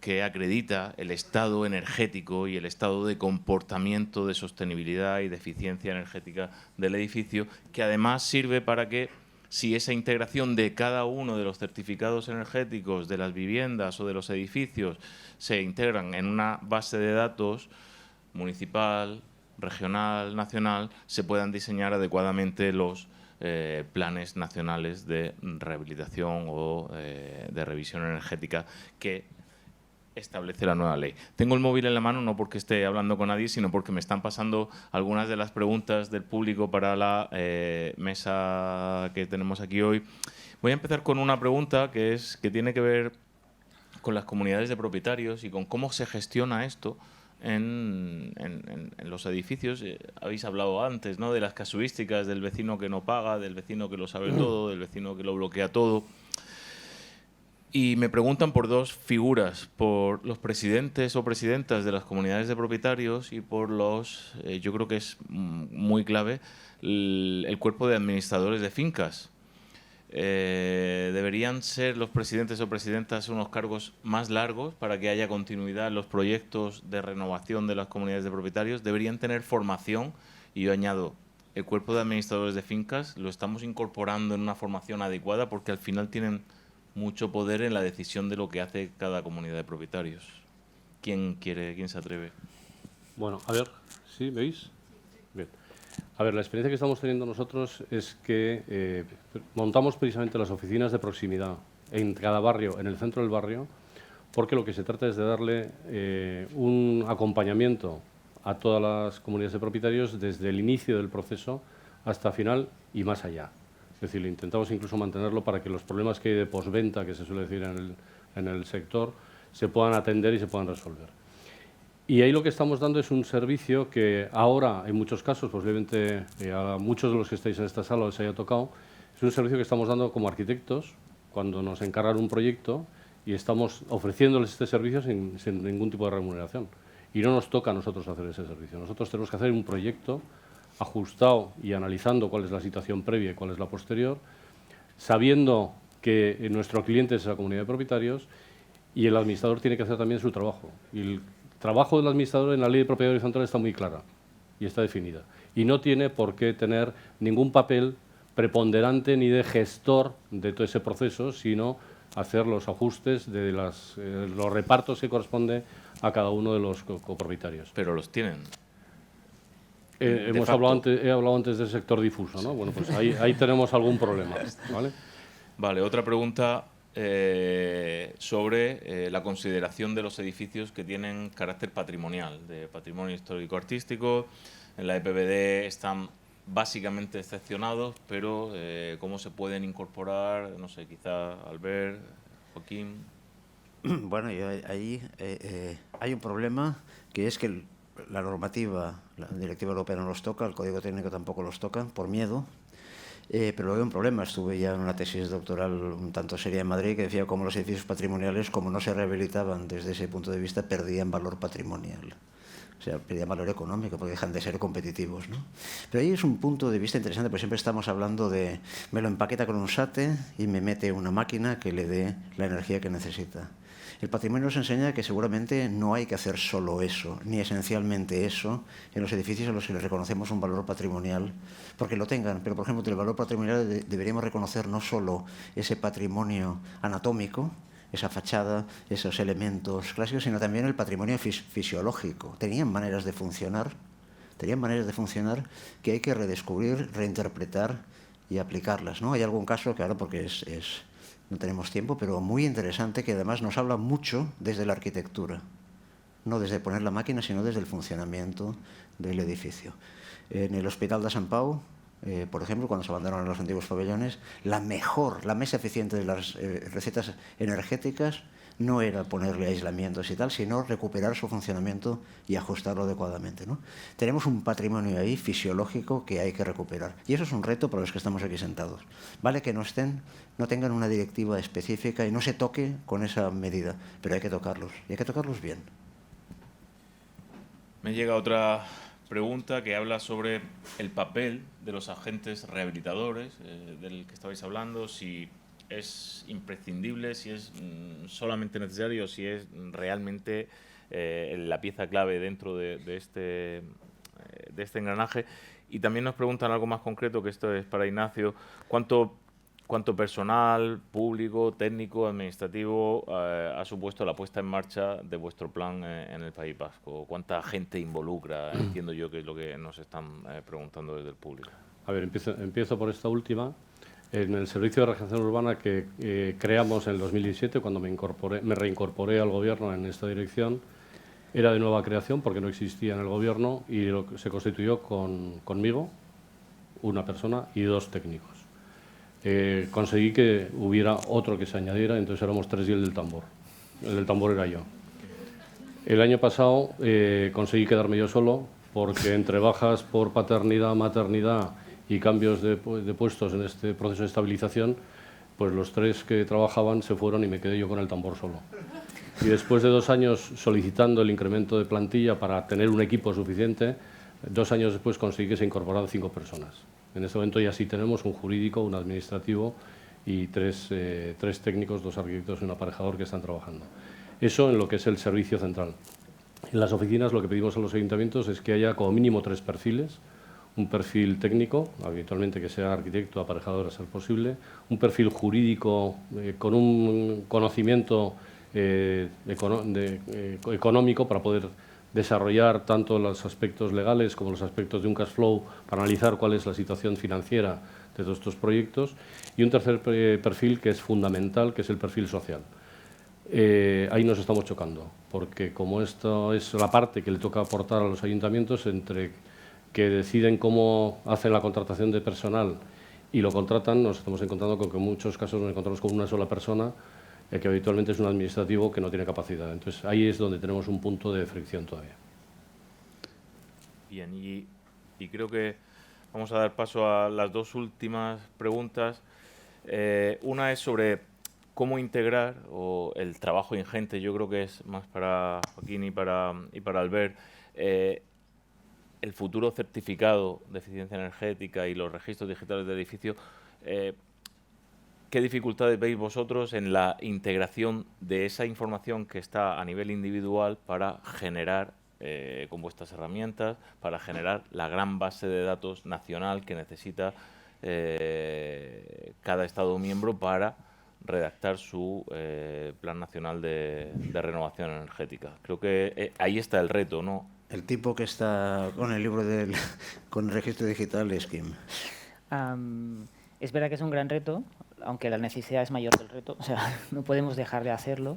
Speaker 2: que acredita el estado energético y el estado de comportamiento de sostenibilidad y de eficiencia energética del edificio, que además sirve para que, si esa integración de cada uno de los certificados energéticos de las viviendas o de los edificios se integran en una base de datos municipal, regional, nacional, se puedan diseñar adecuadamente los planes nacionales de rehabilitación o de revisión energética que establece la nueva ley. Tengo el móvil en la mano no porque esté hablando con nadie, sino porque me están pasando algunas de las preguntas del público para la mesa que tenemos aquí hoy. Voy a empezar con una pregunta que tiene que ver con las comunidades de propietarios y con cómo se gestiona esto en los edificios. Habéis hablado antes, ¿no?, de las casuísticas del vecino que no paga, del vecino que lo sabe todo, del vecino que lo bloquea todo. Y me preguntan por dos figuras, por los presidentes o presidentas de las comunidades de propietarios y por los, yo creo que es muy clave, el cuerpo de administradores de fincas. ¿Deberían ser los presidentes o presidentas unos cargos más largos para que haya continuidad en los proyectos de renovación de las comunidades de propietarios? ¿Deberían tener formación? Y yo añado, el cuerpo de administradores de fincas lo estamos incorporando en una formación adecuada porque al final tienen mucho poder en la decisión de lo que hace cada comunidad de propietarios. ¿Quién se atreve?
Speaker 3: Bueno, a ver, ¿sí? ¿Veis? Bien. A ver, la experiencia que estamos teniendo nosotros es que montamos precisamente las oficinas de proximidad en cada barrio, en el centro del barrio, porque lo que se trata es de darle un acompañamiento a todas las comunidades de propietarios desde el inicio del proceso hasta final y más allá. Es decir, intentamos incluso mantenerlo para que los problemas que hay de postventa, que se suele decir en el sector, se puedan atender y se puedan resolver. Y ahí lo que estamos dando es un servicio que ahora, en muchos casos, posiblemente a muchos de los que estáis en esta sala os haya tocado, es un servicio que estamos dando como arquitectos cuando nos encargan un proyecto y estamos ofreciéndoles este servicio sin ningún tipo de remuneración. Y no nos toca a nosotros hacer ese servicio. Nosotros tenemos que hacer un proyecto ajustado y analizando cuál es la situación previa y cuál es la posterior, sabiendo que nuestro cliente es la comunidad de propietarios y el administrador tiene que hacer también su trabajo. Y el trabajo del administrador en la ley de propiedad horizontal está muy clara y está definida. Y no tiene por qué tener ningún papel preponderante ni de gestor de todo ese proceso, sino hacer los ajustes de los repartos que corresponde a cada uno de los copropietarios.
Speaker 2: Pero los tienen.
Speaker 3: He hablado antes del sector difuso, ¿no? Bueno, pues ahí tenemos algún problema, ¿vale?
Speaker 2: Vale, otra pregunta sobre la consideración de los edificios que tienen carácter patrimonial, de patrimonio histórico-artístico. En la EPBD están básicamente excepcionados, pero ¿cómo se pueden incorporar? No sé, quizá Albert, Joaquín.
Speaker 4: Bueno, ahí hay un problema que es que la normativa, la directiva europea no los toca, el código técnico tampoco los toca, por miedo. Pero luego hay un problema. Estuve ya en una tesis doctoral un tanto seria en Madrid que decía cómo los edificios patrimoniales, como no se rehabilitaban desde ese punto de vista, perdían valor patrimonial. O sea, perdían valor económico porque dejan de ser competitivos, ¿no? Pero ahí es un punto de vista interesante, porque siempre estamos hablando de me lo empaqueta con un SATE y me mete una máquina que le dé la energía que necesita. El patrimonio nos enseña que seguramente no hay que hacer solo eso, ni esencialmente eso, en los edificios a los que les reconocemos un valor patrimonial, porque lo tengan. Pero, por ejemplo, del valor patrimonial deberíamos reconocer no solo ese patrimonio anatómico, esa fachada, esos elementos clásicos, sino también el patrimonio fisiológico. Tenían maneras de funcionar que hay que redescubrir, reinterpretar y aplicarlas, ¿no? Hay algún caso, claro, porque no tenemos tiempo, pero muy interesante, que además nos habla mucho desde la arquitectura, no desde poner la máquina, sino desde el funcionamiento del edificio. En el Hospital de Sant Pau, por ejemplo, cuando se abandonaron los antiguos pabellones, la más eficiente de las recetas energéticas no era ponerle aislamientos y tal, sino recuperar su funcionamiento y ajustarlo adecuadamente, ¿no? Tenemos un patrimonio ahí fisiológico que hay que recuperar. Y eso es un reto para los que estamos aquí sentados. Vale que no tengan una directiva específica y no se toque con esa medida, pero hay que tocarlos, y hay que tocarlos bien.
Speaker 2: Me llega otra pregunta que habla sobre el papel de los agentes rehabilitadores, del que estabais hablando, si es imprescindible, si es solamente necesario, si es realmente la pieza clave dentro de este engranaje. Y también nos preguntan algo más concreto, que esto es para Ignacio, ¿cuánto personal público, técnico, administrativo ha supuesto la puesta en marcha de vuestro plan en el País Vasco? ¿Cuánta gente involucra? Entiendo yo que es lo que nos están preguntando desde el público.
Speaker 3: A ver, empiezo por esta última. En el Servicio de Regeneración Urbana que creamos en el 2017, cuando me reincorporé al Gobierno en esta dirección, era de nueva creación porque no existía en el Gobierno y se constituyó conmigo, una persona y 2 técnicos. Conseguí que hubiera otro que se añadiera, entonces éramos 3 y el del tambor. El del tambor era yo. El año pasado conseguí quedarme yo solo porque entre bajas por paternidad, maternidad y cambios de puestos en este proceso de estabilización, pues los 3 que trabajaban se fueron y me quedé yo con el tambor solo. Y después de 2 años solicitando el incremento de plantilla para tener un equipo suficiente, 2 años después conseguí que se incorporaran 5 personas. En este momento ya sí tenemos un jurídico, un administrativo y 3 técnicos, 2 arquitectos y un aparejador que están trabajando. Eso en lo que es el servicio central. En las oficinas lo que pedimos a los ayuntamientos es que haya como mínimo 3 perfiles. Un perfil técnico, habitualmente que sea arquitecto, aparejador a ser posible, un perfil jurídico con un conocimiento económico para poder desarrollar tanto los aspectos legales como los aspectos de un cash flow para analizar cuál es la situación financiera de todos estos proyectos, y un tercer perfil que es fundamental, que es el perfil social. Ahí nos estamos chocando, porque como esto es la parte que le toca aportar a los ayuntamientos, entre que deciden cómo hacen la contratación de personal y lo contratan, nos estamos encontrando con que en muchos casos nos encontramos con una sola persona, que habitualmente es un administrativo que no tiene capacidad. Entonces, ahí es donde tenemos un punto de fricción todavía.
Speaker 2: Bien, y creo que vamos a dar paso a las dos últimas preguntas. Una es sobre cómo integrar el trabajo ingente, yo creo que es más para Joaquín y para Albert, el futuro certificado de eficiencia energética y los registros digitales de edificios. ¿Qué dificultades veis vosotros en la integración de esa información que está a nivel individual para generar, con vuestras herramientas, para generar la gran base de datos nacional que necesita cada Estado miembro para redactar su Plan Nacional de Renovación Energética? Creo que ahí está el reto, ¿no?
Speaker 4: El tipo que está con el libro con el registro digital es Kim.
Speaker 5: Es verdad que es un gran reto, aunque la necesidad es mayor que el reto. O sea, no podemos dejar de hacerlo.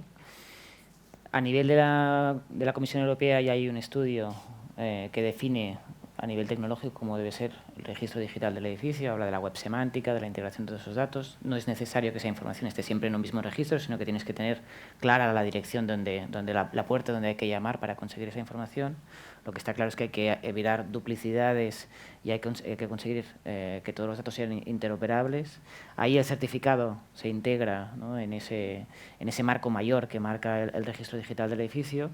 Speaker 5: A nivel de la Comisión Europea ya hay un estudio que define a nivel tecnológico cómo debe ser el registro digital del edificio, habla de la web semántica, de la integración de todos esos datos. No es necesario que esa información esté siempre en un mismo registro, sino que tienes que tener clara la dirección la puerta donde hay que llamar para conseguir esa información. Lo que está claro es que hay que evitar duplicidades y hay que conseguir que todos los datos sean interoperables. Ahí el certificado se integra, ¿no?, en ese marco mayor que marca el registro digital del edificio.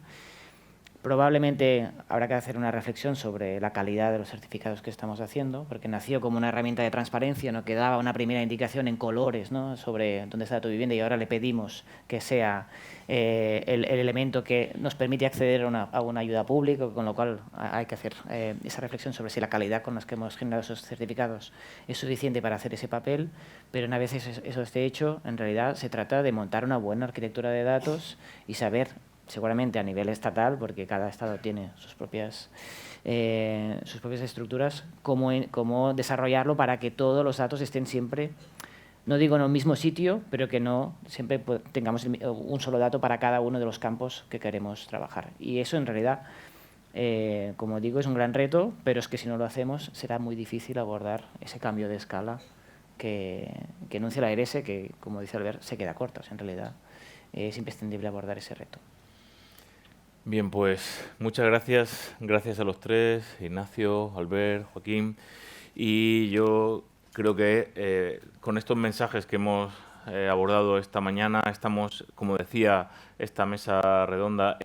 Speaker 5: Probablemente habrá que hacer una reflexión sobre la calidad de los certificados que estamos haciendo, porque nació como una herramienta de transparencia, ¿no?, que daba una primera indicación en colores, ¿no?, sobre dónde está tu vivienda, y ahora le pedimos que sea el elemento que nos permite acceder a una ayuda pública, con lo cual hay que hacer esa reflexión sobre si la calidad con la que hemos generado esos certificados es suficiente para hacer ese papel, pero una vez eso esté hecho, en realidad se trata de montar una buena arquitectura de datos y saber, seguramente a nivel estatal, porque cada estado tiene sus propias estructuras, cómo desarrollarlo para que todos los datos estén siempre, no digo en el mismo sitio, pero que no siempre tengamos un solo dato para cada uno de los campos que queremos trabajar. Y eso, en realidad, como digo, es un gran reto, pero es que si no lo hacemos será muy difícil abordar ese cambio de escala que enuncia la ARS, que, como dice Albert, se queda corta. O sea, en realidad es imprescindible abordar ese reto.
Speaker 2: Bien, pues muchas gracias. Gracias a los tres, Ignacio, Albert, Joaquín. Y yo creo que con estos mensajes que hemos abordado esta mañana, estamos, como decía esta mesa redonda,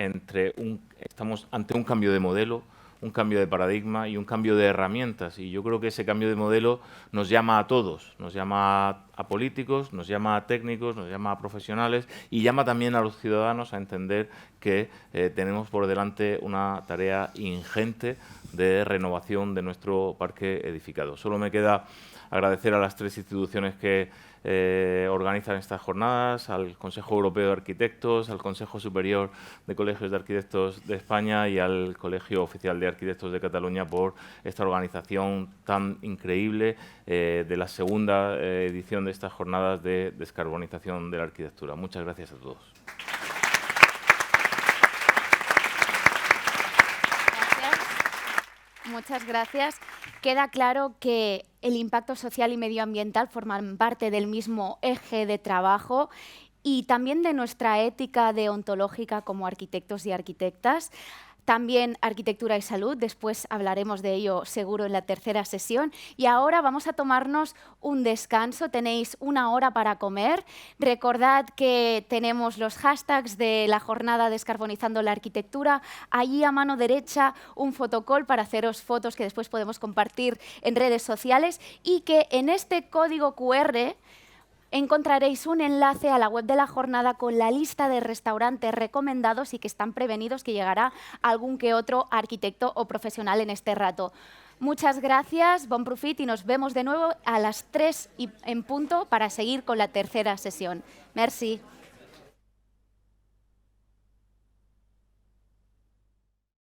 Speaker 2: estamos ante un cambio de modelo, un cambio de paradigma y un cambio de herramientas. Y yo creo que ese cambio de modelo nos llama a todos, nos llama a políticos, nos llama a técnicos, nos llama a profesionales y llama también a los ciudadanos a entender que tenemos por delante una tarea ingente de renovación de nuestro parque edificado. Solo me queda agradecer a las tres instituciones que organizan estas jornadas, al Consejo Europeo de Arquitectos, al Consejo Superior de Colegios de Arquitectos de España y al Colegio Oficial de Arquitectos de Cataluña por esta organización tan increíble de la segunda edición de estas jornadas de descarbonización de la arquitectura. Muchas gracias a todos.
Speaker 1: Muchas gracias. Queda claro que el impacto social y medioambiental forman parte del mismo eje de trabajo y también de nuestra ética deontológica como arquitectos y arquitectas. También arquitectura y salud, después hablaremos de ello seguro en la tercera sesión. Y ahora vamos a tomarnos un descanso, tenéis 1 hora para comer. Recordad que tenemos los hashtags de la jornada Descarbonizando la Arquitectura. Allí a mano derecha un fotocall para haceros fotos que después podemos compartir en redes sociales y que en este código QR encontraréis un enlace a la web de la jornada con la lista de restaurantes recomendados y que están prevenidos que llegará algún que otro arquitecto o profesional en este rato. Muchas gracias, bon profit y nos vemos de nuevo a las 3 en punto para seguir con la tercera sesión. Merci.